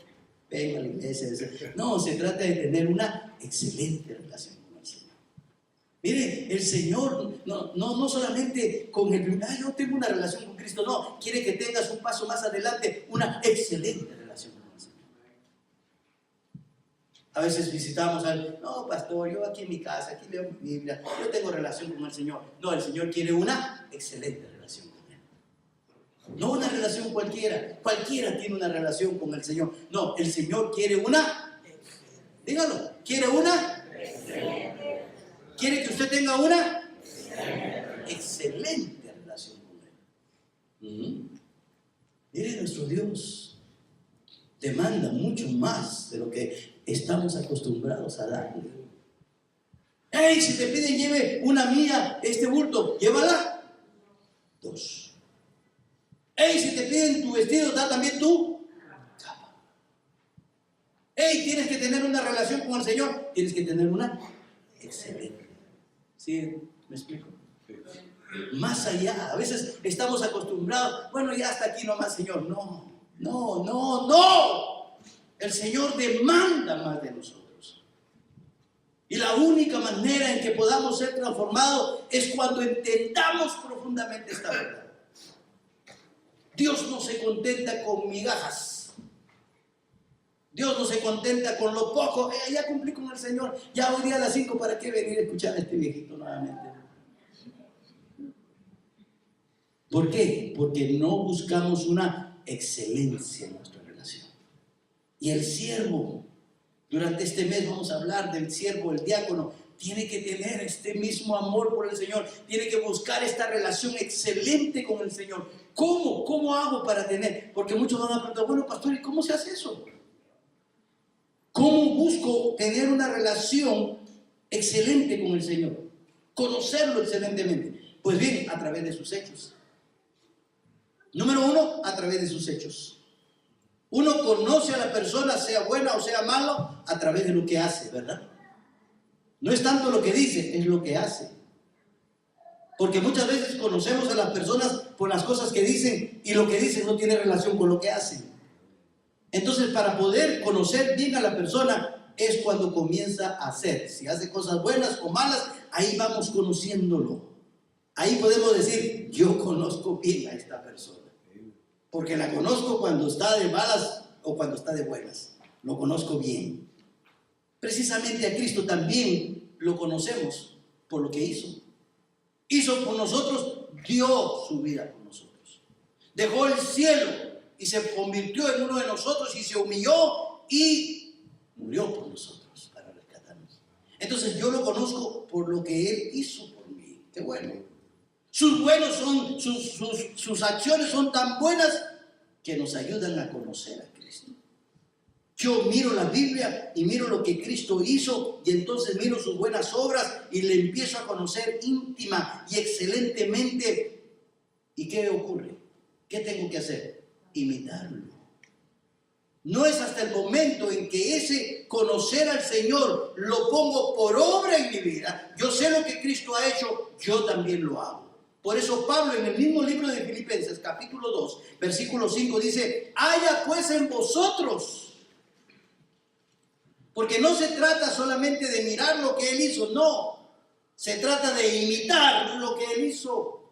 vengo a la iglesia. No, se trata de tener una excelente relación con el Señor. Mire, el Señor no solamente con el yo tengo una relación con Cristo, no, quiere que tengas un paso más adelante, una excelente relación con el Señor. A veces visitamos no, pastor, yo aquí en mi casa, aquí leo mi Biblia, yo tengo relación con el Señor. No, el Señor quiere una excelente relación con Él. No una relación cualquiera. Cualquiera tiene una relación con el Señor. No, el Señor quiere una, dígalo, quiere una, quiere que usted tenga una excelente relación con Él. Mire, nuestro Dios demanda mucho más de lo que estamos acostumbrados a darle. Hey, si te piden lleve una mía este bulto, llévala 2. Hey, si te piden tu vestido, da también tu capa. Hey, tienes que tener una relación con el Señor, tienes que tener una excelente. ¿Sí? ¿Me explico? Más allá, a veces estamos acostumbrados, bueno, ya hasta aquí nomás, Señor. No. El Señor demanda más de nosotros. Y la única manera en que podamos ser transformados es cuando entendamos profundamente esta verdad. Dios no se contenta con migajas. Dios no se contenta con lo poco. Ya cumplí con el Señor. Ya hoy día a las 5, ¿para qué venir a escuchar a este viejito nuevamente? ¿Por qué? Porque no buscamos una excelencia en nuestra relación. Y el siervo, durante este mes vamos a hablar del siervo, el diácono, tiene que tener este mismo amor por el Señor, tiene que buscar esta relación excelente con el Señor. ¿Cómo? ¿Cómo hago para tener? Porque muchos van a preguntar, bueno, pastor, ¿y cómo se hace eso? ¿Cómo busco tener una relación excelente con el Señor? Conocerlo excelentemente. Pues bien, a través de sus hechos. Número 1, a través de sus hechos. Uno conoce a la persona, sea buena o sea malo, a través de lo que hace, ¿verdad? No es tanto lo que dice, es lo que hace. Porque muchas veces conocemos a las personas por las cosas que dicen, y lo que dicen no tiene relación con lo que hacen. Entonces, para poder conocer bien a la persona es cuando comienza a hacer. Si hace cosas buenas o malas, ahí vamos conociéndolo. Ahí podemos decir, yo conozco bien a esta persona. Porque la conozco cuando está de malas o cuando está de buenas. Lo conozco bien. Precisamente a Cristo también lo conocemos por lo que hizo. Hizo por nosotros, dio su vida por nosotros. Dejó el cielo y se convirtió en uno de nosotros y se humilló y murió por nosotros para rescatarnos. Entonces yo lo conozco por lo que Él hizo por mí. Qué bueno. Sus acciones son tan buenas que nos ayudan a conocer a Cristo. Yo miro la Biblia y miro lo que Cristo hizo y entonces miro sus buenas obras y le empiezo a conocer íntima y excelentemente. ¿Y qué ocurre? ¿Qué tengo que hacer? Imitarlo. No es hasta el momento en que ese conocer al Señor lo pongo por obra en mi vida. Yo sé lo que Cristo ha hecho, yo también lo hago. Por eso Pablo en el mismo libro de Filipenses, capítulo 2, versículo 5, dice, haya pues en vosotros. Porque no se trata solamente de mirar lo que Él hizo, no. Se trata de imitar lo que Él hizo.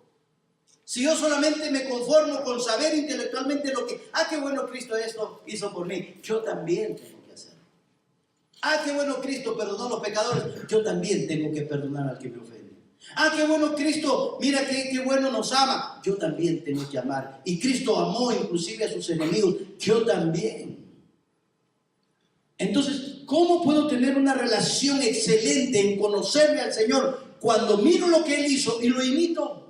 Si yo solamente me conformo con saber intelectualmente lo que, qué bueno Cristo esto hizo por mí, yo también tengo que hacerlo. Qué bueno Cristo perdonó a los pecadores, yo también tengo que perdonar al que me ofende. Qué bueno Cristo, mira qué bueno nos ama, yo también tengo que amar. Y Cristo amó inclusive a sus enemigos, yo también. Entonces, ¿cómo puedo tener una relación excelente en conocerle al Señor cuando miro lo que Él hizo y lo imito?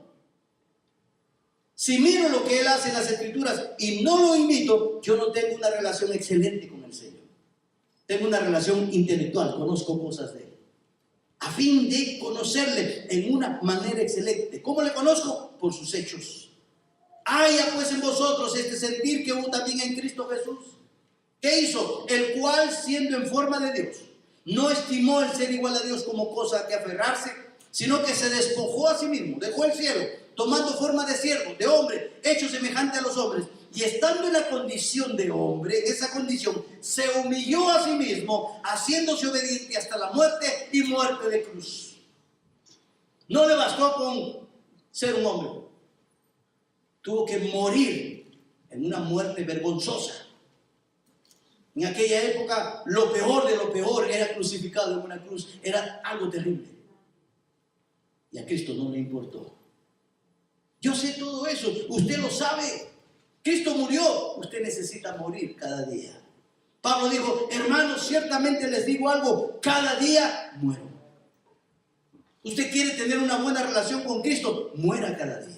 Si miro lo que Él hace en las Escrituras y no lo imito, yo no tengo una relación excelente con el Señor. Tengo una relación intelectual, conozco cosas de Él. A fin de conocerle en una manera excelente. ¿Cómo le conozco? Por sus hechos. Haya pues en vosotros este sentir que hubo también en Cristo Jesús. ¿Qué hizo? El cual, siendo en forma de Dios, no estimó el ser igual a Dios como cosa a que aferrarse, sino que se despojó a sí mismo, dejó el cielo, tomando forma de siervo, de hombre, hecho semejante a los hombres, y estando en la condición de hombre, en esa condición, se humilló a sí mismo, haciéndose obediente hasta la muerte y muerte de cruz. No le bastó con ser un hombre, tuvo que morir en una muerte vergonzosa. En aquella época, lo peor de lo peor era crucificado en una cruz. Era algo terrible. Y a Cristo no le importó. Yo sé todo eso. Usted lo sabe. Cristo murió. Usted necesita morir cada día. Pablo dijo, hermanos, ciertamente les digo algo. Cada día muero. Usted quiere tener una buena relación con Cristo. Muera cada día.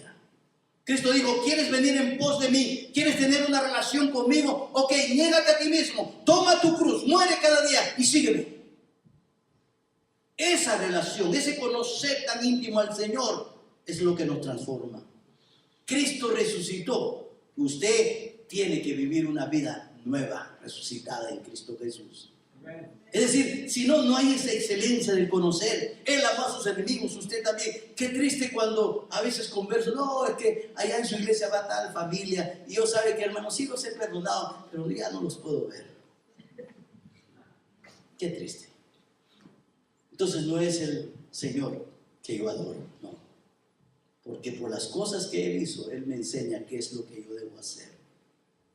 Cristo dijo, ¿quieres venir en pos de mí? ¿Quieres tener una relación conmigo? Ok, niégate a ti mismo, toma tu cruz, muere cada día y sígueme. Esa relación, ese conocer tan íntimo al Señor es lo que nos transforma. Cristo resucitó. Usted tiene que vivir una vida nueva, resucitada en Cristo Jesús. Es decir, si no, no hay esa excelencia del conocer. Él amó a sus enemigos, usted también. Qué triste cuando a veces converso, no, es que allá en su iglesia va tal familia y yo sabe que hermanos, sí los he perdonado, pero ya no los puedo ver. Qué triste. Entonces no es el Señor que yo adoro, no. Porque por las cosas que Él hizo, Él me enseña qué es lo que yo debo hacer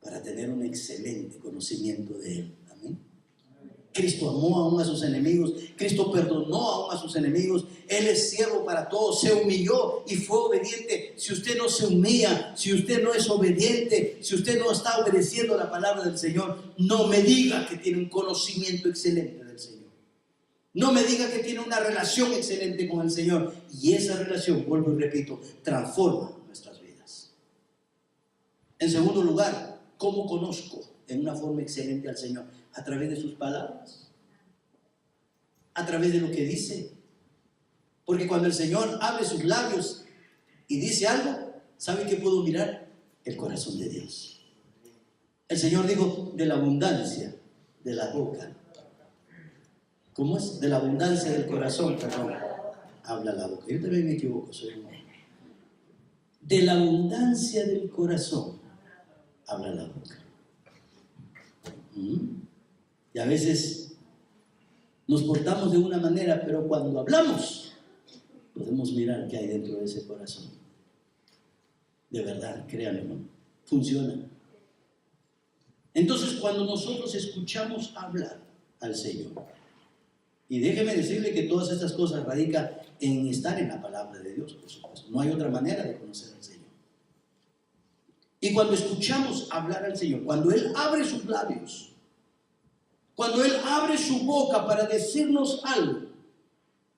para tener un excelente conocimiento de Él. Amén. Cristo amó aún a sus enemigos, Cristo perdonó aún a sus enemigos, Él es siervo para todos, se humilló y fue obediente. Si usted no se humilla, si usted no es obediente, si usted no está obedeciendo la palabra del Señor, no me diga que tiene un conocimiento excelente del Señor. No me diga que tiene una relación excelente con el Señor. Y esa relación, vuelvo y repito, transforma nuestras vidas. En segundo lugar, ¿cómo conozco en una forma excelente al Señor? A través de sus palabras, a través de lo que dice. Porque cuando el Señor abre sus labios y dice algo, ¿sabe qué puedo mirar? El corazón de Dios. El Señor dijo, de la abundancia de la boca. ¿Cómo es? De la abundancia del corazón, perdón, habla la boca. Yo también me equivoco, soy un hombre. De la abundancia del corazón habla la boca. Y a veces nos portamos de una manera, pero cuando hablamos podemos mirar qué hay dentro de ese corazón. De verdad, créanme, ¿no? Funciona. Entonces, cuando nosotros escuchamos hablar al Señor, y déjeme decirle que todas estas cosas radican en estar en la palabra de Dios, por supuesto. No hay otra manera de conocer al Señor. Y cuando escuchamos hablar al Señor, cuando Él abre sus labios, cuando Él abre su boca para decirnos algo,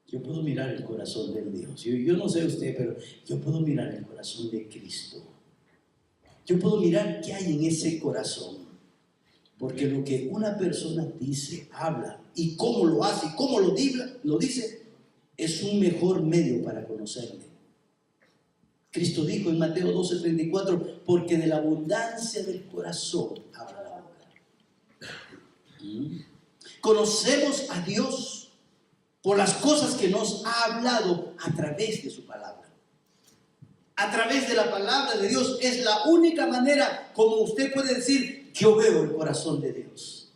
yo puedo mirar el corazón de Dios. Yo no sé usted, pero yo puedo mirar el corazón de Cristo. Yo puedo mirar qué hay en ese corazón. Porque lo que una persona dice, habla, y cómo lo hace, y cómo lo dice, es un mejor medio para conocerle. Cristo dijo en Mateo 12:34, porque de la abundancia del corazón habla la boca. Conocemos a Dios por las cosas que nos ha hablado a través de su palabra. A través de la palabra de Dios es la única manera como usted puede decir, yo veo el corazón de Dios.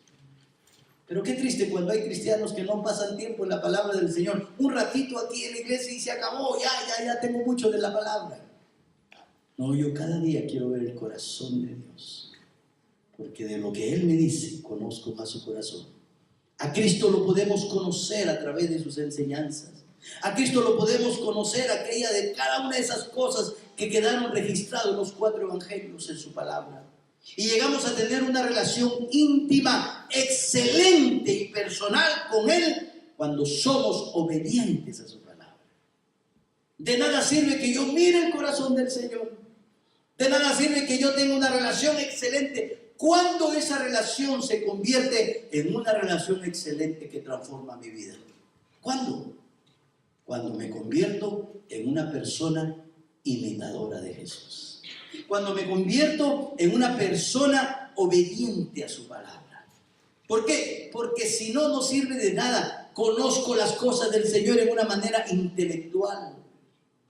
Pero qué triste cuando hay cristianos que no pasan tiempo en la palabra del Señor. Un ratito aquí en la iglesia y se acabó, ya tengo mucho de la palabra. No, yo cada día quiero ver el corazón de Dios. Porque de lo que Él me dice, conozco más su corazón. A Cristo lo podemos conocer a través de sus enseñanzas. A Cristo lo podemos conocer aquella de cada una de esas cosas que quedaron registradas en los 4 evangelios en su palabra. Y llegamos a tener una relación íntima, excelente y personal con Él cuando somos obedientes a su palabra. De nada sirve que yo mire el corazón del Señor. De nada sirve que yo tenga una relación excelente. ¿Cuándo esa relación se convierte en una relación excelente que transforma mi vida? ¿Cuándo? Cuando me convierto en una persona imitadora de Jesús. Cuando me convierto en una persona obediente a su palabra. ¿Por qué? Porque si no, no sirve de nada. Conozco las cosas del Señor en una manera intelectual.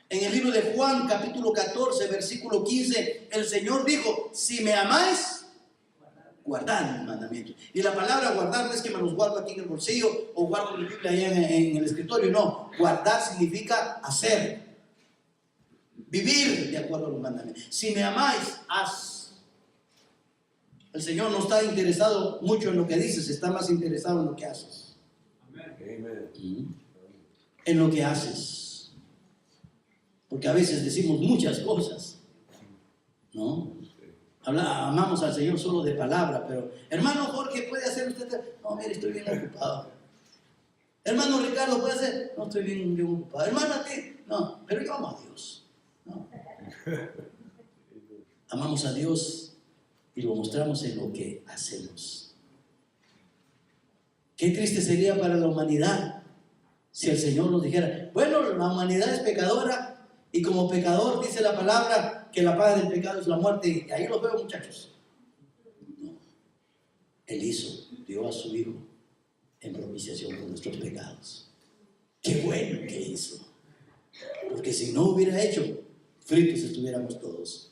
En el libro de Juan, capítulo 14, versículo 15, el Señor dijo, si me amáis, guardad mis mandamientos. Y la palabra guardar no es que me los guardo aquí en el bolsillo o guardo mi Biblia allá en el escritorio. No, guardar significa hacer. Vivir de acuerdo a los mandamientos. Si me amáis, haz. El Señor no está interesado mucho en lo que dices, está más interesado en lo que haces. Amén. En lo que haces. Porque a veces decimos muchas cosas, ¿no? Amamos al Señor solo de palabra, pero hermano Jorge, ¿puede hacer usted? No, mire, estoy bien ocupado. Hermano Ricardo, ¿puede hacer? No, estoy bien ocupado. Hermana, ¿qué? No, pero yo amo a Dios. No. Amamos a Dios y lo mostramos en lo que hacemos. Qué triste sería para la humanidad si el Señor nos dijera, bueno, la humanidad es pecadora y como pecador dice la palabra que la paga del pecado es la muerte. Y ahí los veo, muchachos. No. Él dio a su Hijo en propiciación por nuestros pecados. Qué bueno que hizo. Porque si no hubiera hecho, fritos estuviéramos todos.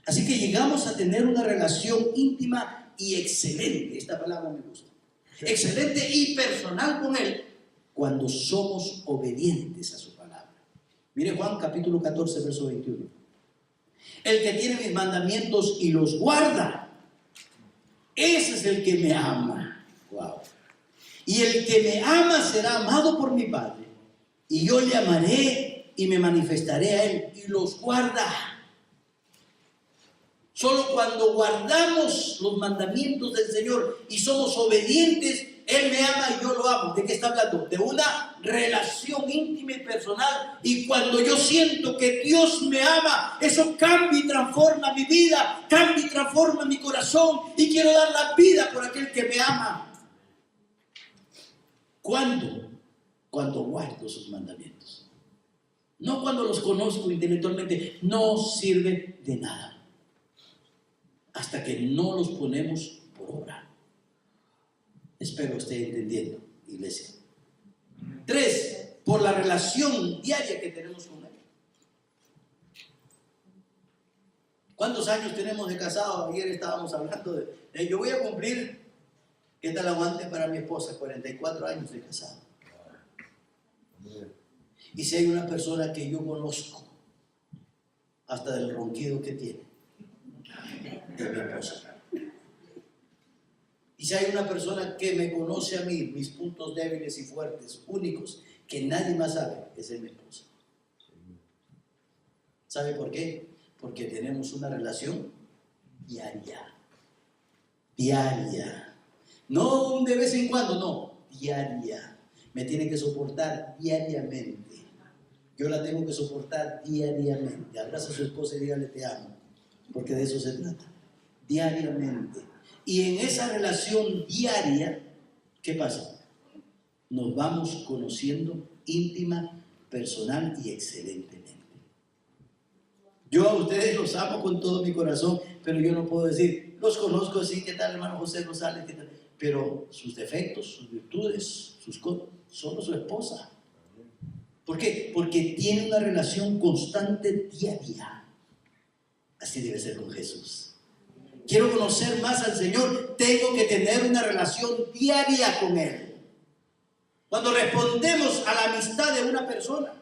Así que llegamos a tener una relación íntima y excelente, esta palabra me gusta, excelente y personal con Él, cuando somos obedientes a su palabra. Mire Juan capítulo 14, verso 21. El que tiene mis mandamientos y los guarda, ese es el que me ama. Wow. Y el que me ama será amado por mi Padre. Y yo le amaré y me manifestaré a él y los guardará. Solo cuando guardamos los mandamientos del Señor y somos obedientes, Él me ama y yo lo amo. ¿De qué está hablando? De una relación íntima y personal. Y cuando yo siento que Dios me ama, eso cambia y transforma mi vida, cambia y transforma mi corazón. Y quiero dar la vida por aquel que me ama. ¿Cuándo? Cuando guardo sus mandamientos. No cuando los conozco intelectualmente. No sirve de nada hasta que no los ponemos por obra. Espero esté entendiendo, iglesia. 3, por la relación diaria que tenemos con Él. ¿Cuántos años tenemos de casado? Ayer estábamos hablando de yo voy a cumplir, ¿qué tal aguante para mi esposa? 44 años de casado. Y si hay una persona que yo conozco, hasta del ronquido que tiene, de mi esposa. Y si hay una persona que me conoce a mí, mis puntos débiles y fuertes, únicos, que nadie más sabe, esa es mi esposa. ¿Sabe por qué? Porque tenemos una relación diaria. Diaria. No de vez en cuando, no. Diaria. Me tiene que soportar diariamente. Yo la tengo que soportar diariamente. Abraza a su esposa y dígale te amo. Porque de eso se trata. Diariamente. Y en esa relación diaria, ¿qué pasa? Nos vamos conociendo íntima, personal y excelentemente. Yo a ustedes los amo con todo mi corazón, pero yo no puedo decir, los conozco así, ¿qué tal hermano José Rosales? ¿Qué tal? Pero sus defectos, sus virtudes, sus cosas, solo su esposa. ¿Por qué? Porque tiene una relación constante diaria. Así debe ser con Jesús. Quiero conocer más al Señor, tengo que tener una relación diaria con Él. Cuando respondemos a la amistad de una persona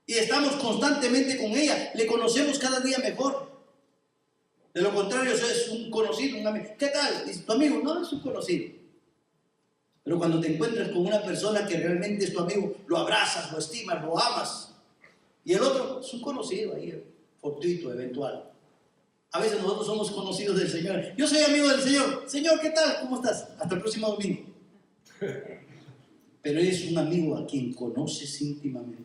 y estamos constantemente con ella, le conocemos cada día mejor. De lo contrario, eso es un conocido, un amigo. ¿Qué tal? ¿Es tu amigo? No, es un conocido. Pero cuando te encuentras con una persona que realmente es tu amigo, lo abrazas, lo estimas, lo amas. Y el otro es un conocido ahí, fortuito, eventual. A veces nosotros somos conocidos del Señor. Yo soy amigo del Señor. Señor, ¿qué tal? ¿Cómo estás? Hasta el próximo domingo. Pero eres un amigo a quien conoces íntimamente,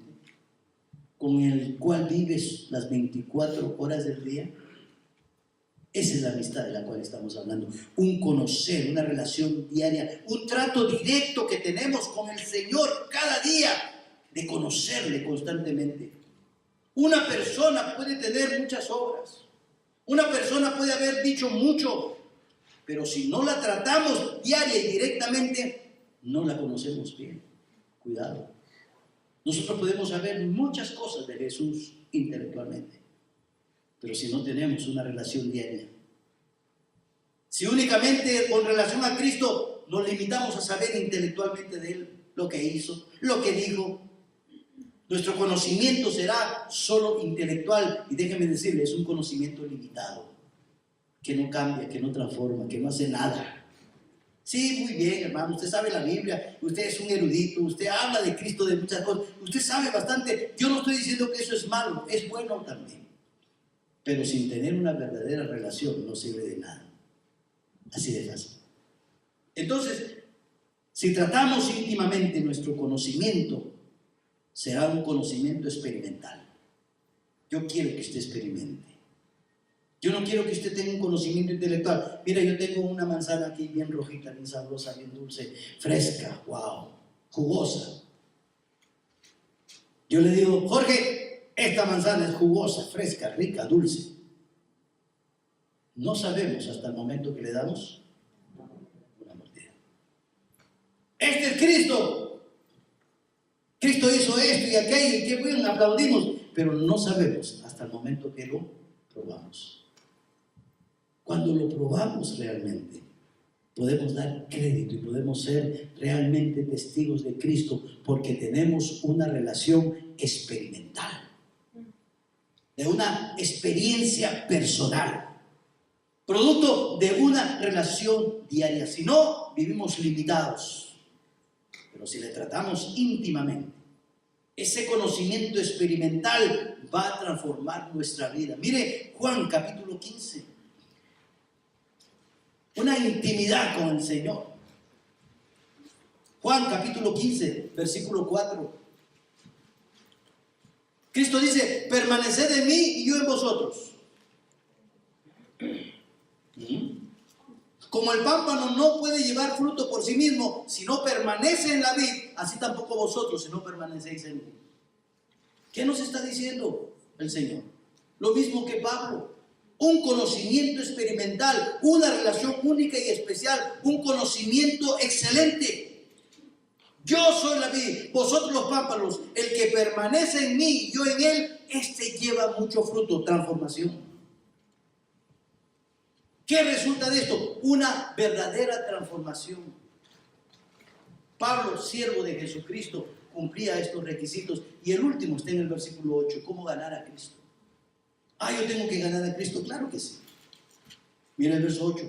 con el cual vives las 24 horas del día. Esa es la amistad de la cual estamos hablando. Un conocer, una relación diaria, un trato directo que tenemos con el Señor cada día, de conocerle constantemente. Una persona puede tener muchas obras. Una persona puede haber dicho mucho, pero si no la tratamos diaria y directamente, no la conocemos bien. Cuidado. Nosotros podemos saber muchas cosas de Jesús intelectualmente, pero si no tenemos una relación diaria, si únicamente con relación a Cristo nos limitamos a saber intelectualmente de Él, lo que hizo, lo que dijo, nuestro conocimiento será solo intelectual, y déjenme decirle, es un conocimiento limitado, que no cambia, que no transforma, que no hace nada. Sí, muy bien, hermano, usted sabe la Biblia, usted es un erudito, usted habla de Cristo, de muchas cosas, usted sabe bastante. Yo no estoy diciendo que eso es malo, es bueno también, pero sin tener una verdadera relación no sirve de nada. Así de fácil. Entonces, si tratamos íntimamente nuestro conocimiento, será un conocimiento experimental. Yo quiero que usted experimente. Yo no quiero que usted tenga un conocimiento intelectual. Mira, yo tengo una manzana aquí bien rojita, bien sabrosa, bien dulce, fresca, wow, jugosa. Yo le digo, Jorge, esta manzana es jugosa, fresca, rica, dulce. No sabemos hasta el momento que le damos una mordida. Este es Cristo. Cristo hizo esto y aquello, y qué bueno, aplaudimos, pero no sabemos hasta el momento que lo probamos. Cuando lo probamos realmente, podemos dar crédito y podemos ser realmente testigos de Cristo, porque tenemos una relación experimental, de una experiencia personal, producto de una relación diaria. Si no, vivimos limitados. Pero si le tratamos íntimamente, ese conocimiento experimental va a transformar nuestra vida. Mire Juan capítulo 15. Una intimidad con el Señor. Juan capítulo 15, versículo 4. Cristo dice, permaneced en mí y yo en vosotros. Como el pámpano no puede llevar fruto por sí mismo si no permanece en la vid, así tampoco vosotros si no permanecéis en mí. ¿Qué nos está diciendo el Señor? Lo mismo que Pablo. Un conocimiento experimental, una relación única y especial, un conocimiento excelente. Yo soy la vid, vosotros los pámpanos. El que permanece en mí y yo en él, este lleva mucho fruto, transformación. ¿Qué resulta de esto? Una verdadera transformación. Pablo, siervo de Jesucristo, cumplía estos requisitos. Y el último está en el versículo 8. ¿Cómo ganar a Cristo? Yo tengo que ganar a Cristo. Claro que sí. Mira el verso 8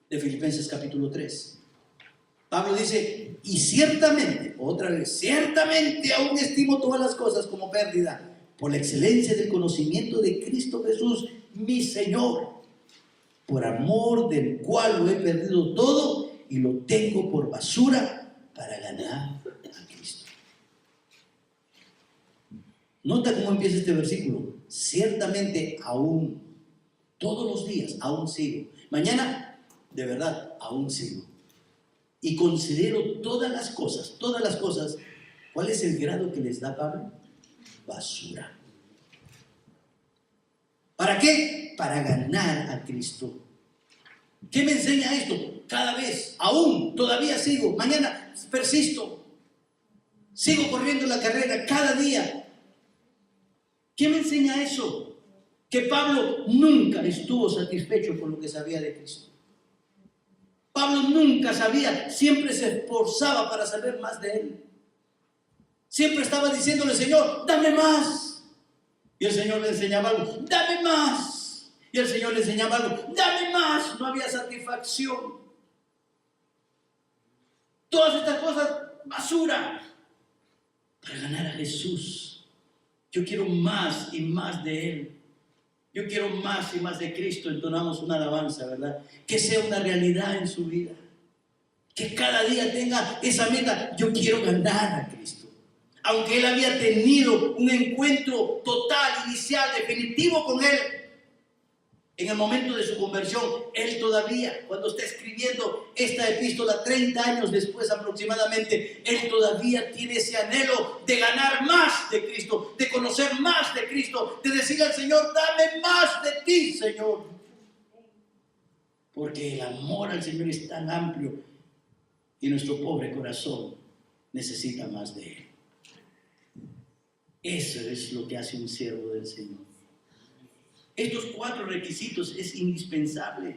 de Filipenses capítulo 3. Pablo dice, y ciertamente, otra vez, ciertamente aún estimo todas las cosas como pérdida por la excelencia del conocimiento de Cristo Jesús, mi Señor, por amor del cual lo he perdido todo y lo tengo por basura para ganar a Cristo. Nota cómo empieza este versículo. Ciertamente aún, todos los días, aún sigo. Mañana, de verdad, aún sigo. Y considero todas las cosas. ¿Cuál es el grado que les da Pablo? Basura. ¿Para qué? Para ganar a Cristo. ¿Qué me enseña esto? Cada vez, aún, todavía sigo. Mañana persisto. Sigo corriendo la carrera cada día. ¿Qué me enseña eso? Que Pablo nunca estuvo satisfecho con lo que sabía de Cristo. Pablo nunca sabía, siempre se esforzaba para saber más de él. Siempre estaba diciéndole, Señor, dame más. Y el Señor le enseñaba algo, dame más. Y el Señor le enseñaba algo, dame más. No había satisfacción. Todas estas cosas, basura. Para ganar a Jesús, yo quiero más y más de Él. Yo quiero más y más de Cristo. Entonamos una alabanza, ¿verdad? Que sea una realidad en su vida. Que cada día tenga esa meta. Yo quiero ganar a Cristo. Aunque él había tenido un encuentro total, inicial, definitivo con Él, en el momento de su conversión, él todavía, cuando está escribiendo esta epístola 30 años después aproximadamente, él todavía tiene ese anhelo de ganar más de Cristo, de conocer más de Cristo, de decirle al Señor, dame más de ti, Señor. Porque el amor al Señor es tan amplio y nuestro pobre corazón necesita más de Él. Eso es lo que hace un siervo del Señor. Estos 4 requisitos es indispensable.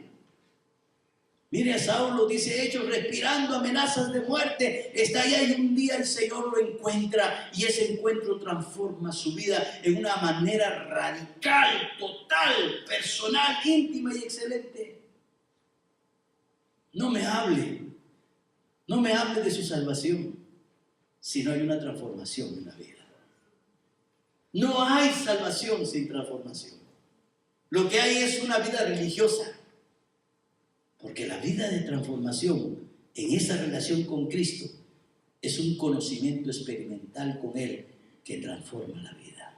Mire a Saulo, dice Hechos, respirando amenazas de muerte. Está allá y un día el Señor lo encuentra y ese encuentro transforma su vida en una manera radical, total, personal, íntima y excelente. No me hable de su salvación si no hay una transformación en la vida. No hay salvación sin transformación. Lo que hay es una vida religiosa. Porque la vida de transformación en esa relación con Cristo es un conocimiento experimental con Él que transforma la vida.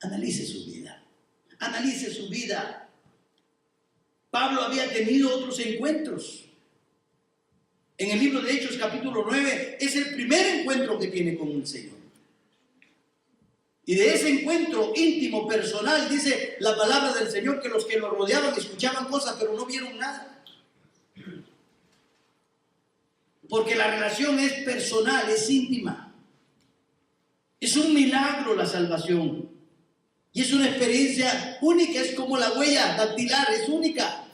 Analice su vida. Analice su vida. Pablo había tenido otros encuentros. En el libro de Hechos capítulo 9 es el primer encuentro que tiene con el Señor. Y de ese encuentro íntimo, personal, dice la palabra del Señor que los que lo rodeaban escuchaban cosas pero no vieron nada. Porque la relación es personal, es íntima. Es un milagro la salvación. Y es una experiencia única, es como la huella dactilar, es única.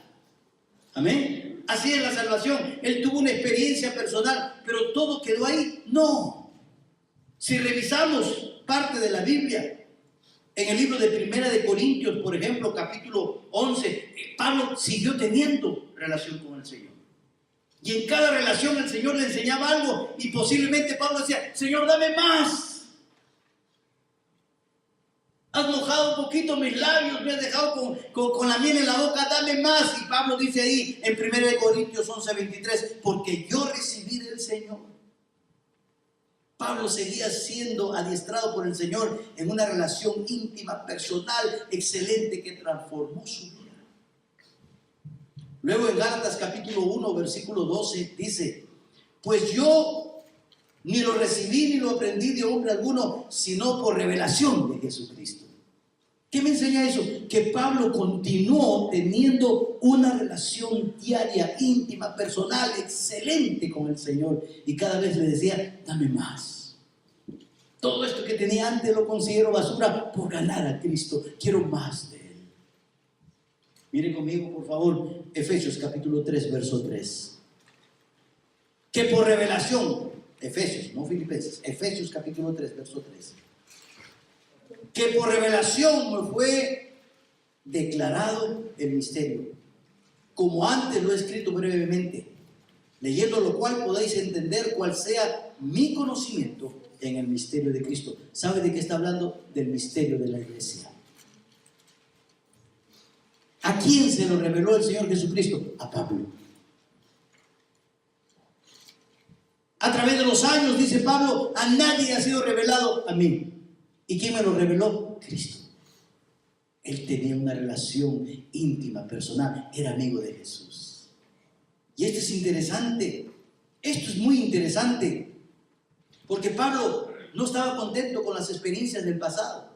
Amén. Así es la salvación. Él tuvo una experiencia personal, pero todo quedó ahí. No. Si revisamos parte de la Biblia, en el libro de Primera de Corintios, por ejemplo, capítulo 11, Pablo siguió teniendo relación con el Señor. Y en cada relación el Señor le enseñaba algo y posiblemente Pablo decía, Señor, dame más. Has mojado un poquito mis labios, me has dejado con la miel en la boca, dame más. Y Pablo dice ahí en 1 Corintios 11:23, porque yo recibí del Señor. Pablo seguía siendo adiestrado por el Señor en una relación íntima, personal, excelente, que transformó su vida. Luego en Gálatas capítulo 1, versículo 12 dice, pues yo ni lo recibí ni lo aprendí de hombre alguno, sino por revelación de Jesucristo. ¿Qué me enseña eso? Que Pablo continuó teniendo una relación diaria, íntima, personal, excelente con el Señor. Y cada vez le decía, dame más. Todo esto que tenía antes lo considero basura por ganar a Cristo. Quiero más de Él. Miren conmigo, por favor, Efesios capítulo 3, verso 3. Que por revelación, Efesios, no Filipenses, Efesios capítulo 3, verso 3. Que por revelación me fue declarado el misterio, como antes lo he escrito brevemente, leyendo lo cual podéis entender cuál sea mi conocimiento en el misterio de Cristo. ¿Sabe de qué está hablando? Del misterio de la iglesia. ¿A quién se lo reveló el Señor Jesucristo? A Pablo. A través de los años, dice Pablo, a nadie ha sido revelado a mí. ¿Y quién me lo reveló? Cristo. Él tenía una relación íntima, personal, era amigo de Jesús. Y esto es interesante, esto es muy interesante, porque Pablo no estaba contento con las experiencias del pasado.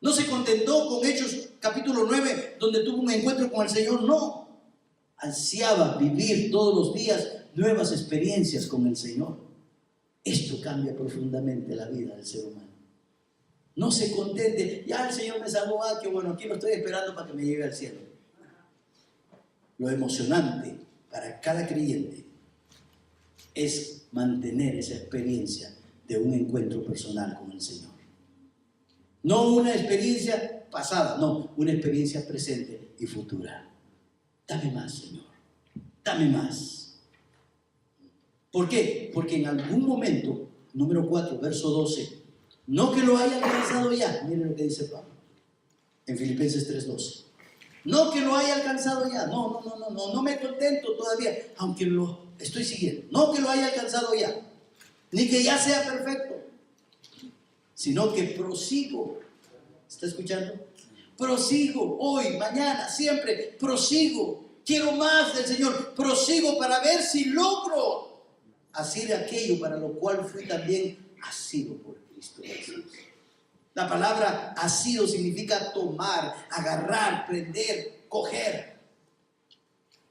No se contentó con Hechos capítulo 9, donde tuvo un encuentro con el Señor, no. Ansiaba vivir todos los días nuevas experiencias con el Señor. Esto cambia profundamente la vida del ser humano. No se contente, ya el Señor me salvó, qué bueno, aquí lo estoy esperando para que me lleve al cielo. Lo emocionante para cada creyente es mantener esa experiencia de un encuentro personal con el Señor. No una experiencia pasada, no, una experiencia presente y futura. Dame más, Señor, dame más. ¿Por qué? Porque en algún momento, número 4, verso 12, no que lo haya alcanzado ya, miren lo que dice Pablo en Filipenses 3:12. No que lo haya alcanzado ya, no me contento todavía, aunque lo estoy siguiendo. No que lo haya alcanzado ya, ni que ya sea perfecto, sino que prosigo. ¿Está escuchando? Prosigo hoy, mañana, siempre, prosigo. Quiero más del Señor, prosigo para ver si logro hacer aquello para lo cual fui también asido por Cristo Jesús. La palabra asido significa tomar, agarrar, prender, coger.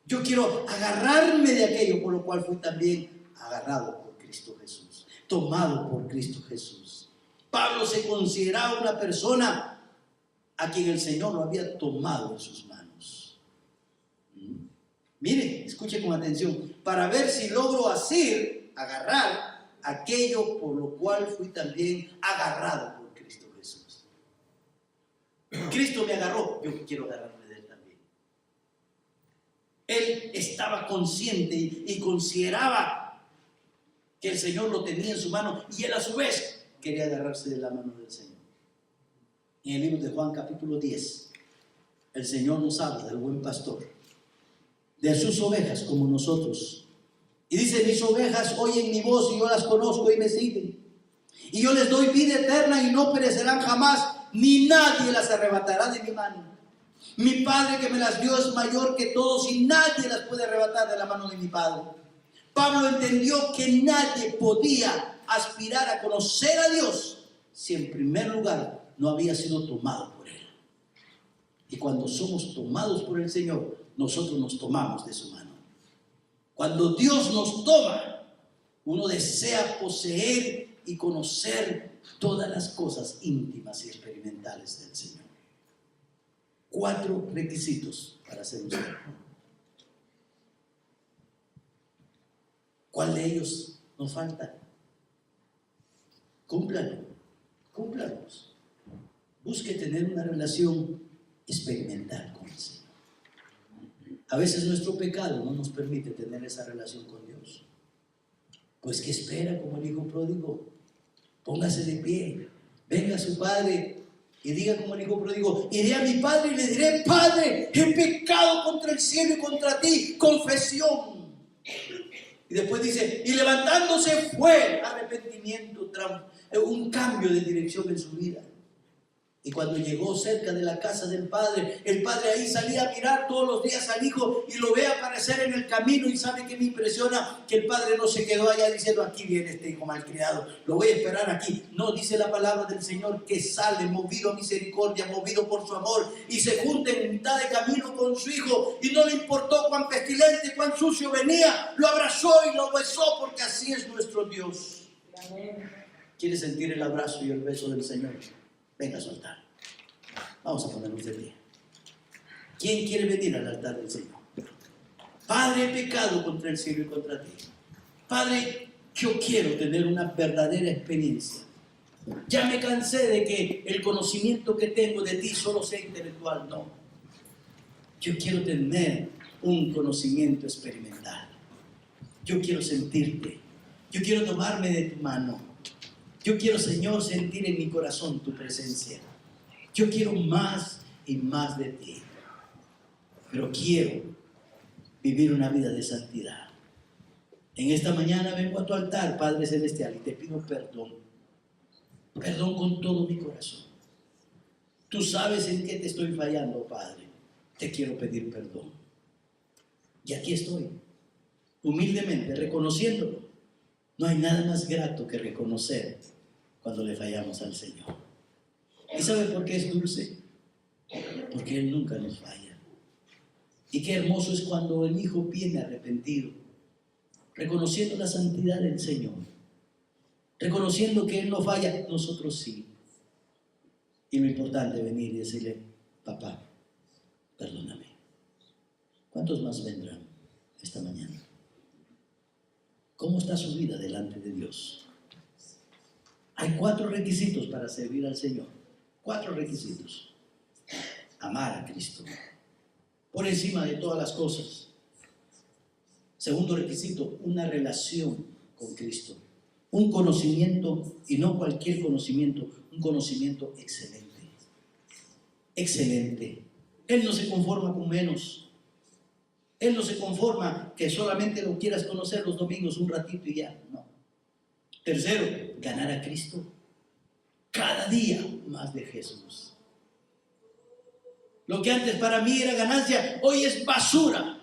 Yo quiero agarrarme de aquello por lo cual fui también agarrado por Cristo Jesús, tomado por Cristo Jesús. Pablo se consideraba una persona a quien el Señor lo había tomado en sus manos. Mire, escuche con atención, para ver si logro asir, agarrar aquello por lo cual fui también agarrado por Cristo Jesús. Cristo me agarró, yo quiero agarrarme de Él también. Él estaba consciente y consideraba que el Señor lo tenía en su mano y él a su vez quería agarrarse de la mano del Señor. En el libro de Juan capítulo 10, el Señor nos habla del buen pastor, de sus ovejas como nosotros. Y dice, mis ovejas oyen mi voz y yo las conozco y me siguen. Y yo les doy vida eterna y no perecerán jamás, ni nadie las arrebatará de mi mano. Mi Padre que me las dio es mayor que todos y nadie las puede arrebatar de la mano de mi Padre. Pablo entendió que nadie podía aspirar a conocer a Dios si en primer lugar no había sido tomado por Él. Y cuando somos tomados por el Señor, nosotros nos tomamos de su mano. Cuando Dios nos toma, uno desea poseer y conocer todas las cosas íntimas y experimentales del Señor. 4 requisitos para ser un servo. ¿Cuál de ellos nos falta? Cúmplalos. Busque tener una relación experimental con el Señor. A veces nuestro pecado no nos permite tener esa relación con Dios. Pues ¿qué espera? Como el hijo pródigo, póngase de pie, venga a su padre y diga como el hijo pródigo: iré a mi padre y le diré: Padre, he pecado contra el cielo y contra ti. Confesión. Y después dice: y levantándose fue. Arrepentimiento, un cambio de dirección en su vida. Y cuando llegó cerca de la casa del padre, el padre ahí salía a mirar todos los días al hijo y lo ve aparecer en el camino. Y sabe que me impresiona que el padre no se quedó allá diciendo: aquí viene este hijo malcriado, lo voy a esperar aquí. No, dice la palabra del Señor que sale movido a misericordia, movido por su amor, y se junta en mitad de camino con su hijo, y no le importó cuán pestilente, cuán sucio venía, lo abrazó y lo besó, porque así es nuestro Dios. ¿Quiere sentir el abrazo y el beso del Señor? Venga a soltar. Vamos a ponernos de pie. ¿Quién quiere venir al altar del Señor? Padre, he pecado contra el cielo y contra ti. Padre, yo quiero tener una verdadera experiencia. Ya me cansé de que el conocimiento que tengo de ti solo sea intelectual. No. Yo quiero tener un conocimiento experimental. Yo quiero sentirte. Yo quiero tomarme de tu mano. Yo quiero, Señor, sentir en mi corazón tu presencia. Yo quiero más y más de ti. Pero quiero vivir una vida de santidad. En esta mañana vengo a tu altar, Padre Celestial, y te pido perdón. Perdón con todo mi corazón. Tú sabes en qué te estoy fallando, Padre. Te quiero pedir perdón. Y aquí estoy, humildemente, reconociéndolo. No hay nada más grato que reconocer cuando le fallamos al Señor. ¿Y sabe por qué es dulce? Porque Él nunca nos falla. Y qué hermoso es cuando el Hijo viene arrepentido, reconociendo la santidad del Señor, reconociendo que Él no falla, nosotros sí. Y lo importante es venir y decirle: papá, perdóname. ¿Cuántos más vendrán esta mañana? ¿Cómo está su vida delante de Dios? Hay 4 requisitos para servir al Señor. 4 requisitos. Amar a Cristo por encima de todas las cosas. Segundo requisito, una relación con Cristo. Un conocimiento, y no cualquier conocimiento, un conocimiento excelente. Excelente. Él no se conforma con menos. Él no se conforma que solamente lo quieras conocer los domingos un ratito y ya. No. Tercero, ganar a Cristo. Cada día más de Jesús. Lo que antes para mí era ganancia, hoy es basura.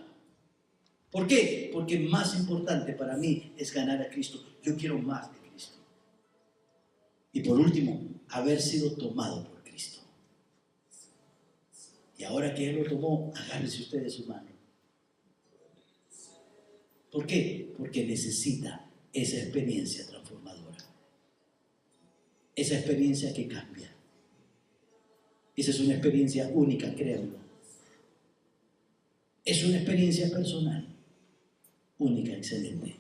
¿Por qué? Porque más importante para mí es ganar a Cristo. Yo quiero más de Cristo. Y por último, haber sido tomado por Cristo. Y ahora que Él lo tomó, agárrese usted de su mano. ¿Por qué? Porque necesita esa experiencia transformadora. Esa experiencia que cambia. Esa es una experiencia única, créanlo. Es una experiencia personal, única, excelente.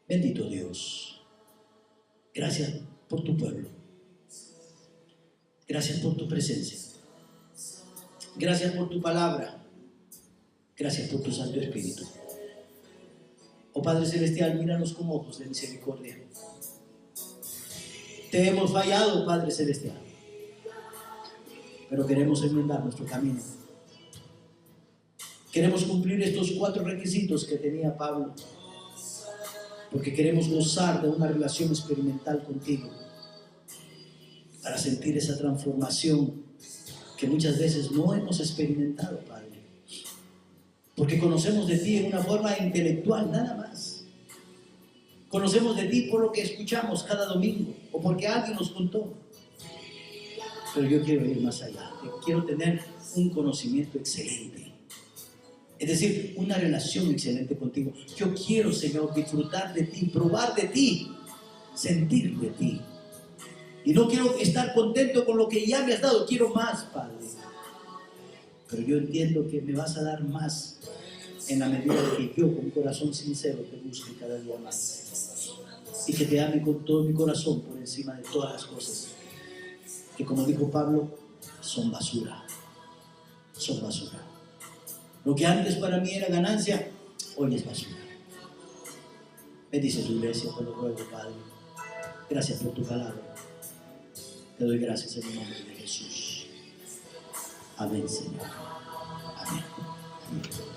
Bendito Dios. Gracias por tu pueblo. Gracias por tu presencia. Gracias por tu palabra. Gracias por tu Santo Espíritu. Oh Padre Celestial, míranos con ojos de misericordia. Te hemos fallado, Padre Celestial, pero queremos enmendar nuestro camino. Queremos cumplir estos 4 requisitos que tenía Pablo, porque queremos gozar de una relación experimental contigo, para sentir esa transformación que muchas veces no hemos experimentado, Padre. Porque conocemos de ti en una forma intelectual, nada más. Conocemos de ti por lo que escuchamos cada domingo, o porque alguien nos contó. Pero yo quiero ir más allá. Quiero tener un conocimiento excelente. Es decir, una relación excelente contigo. Yo quiero, Señor, disfrutar de ti, probar de ti, sentir de ti. Y no quiero estar contento con lo que ya me has dado. Quiero más, Padre. Pero yo entiendo que me vas a dar más en la medida de que yo, con un corazón sincero, te busque cada día más. Y que te ame con todo mi corazón por encima de todas las cosas. Que, como dijo Pablo, son basura. Son basura. Lo que antes para mí era ganancia, hoy es basura. Bendice tu iglesia, te lo ruego, Padre. Gracias por tu palabra. Te doy gracias en el nombre de Jesús. Amén, Señor. Amén. Amén.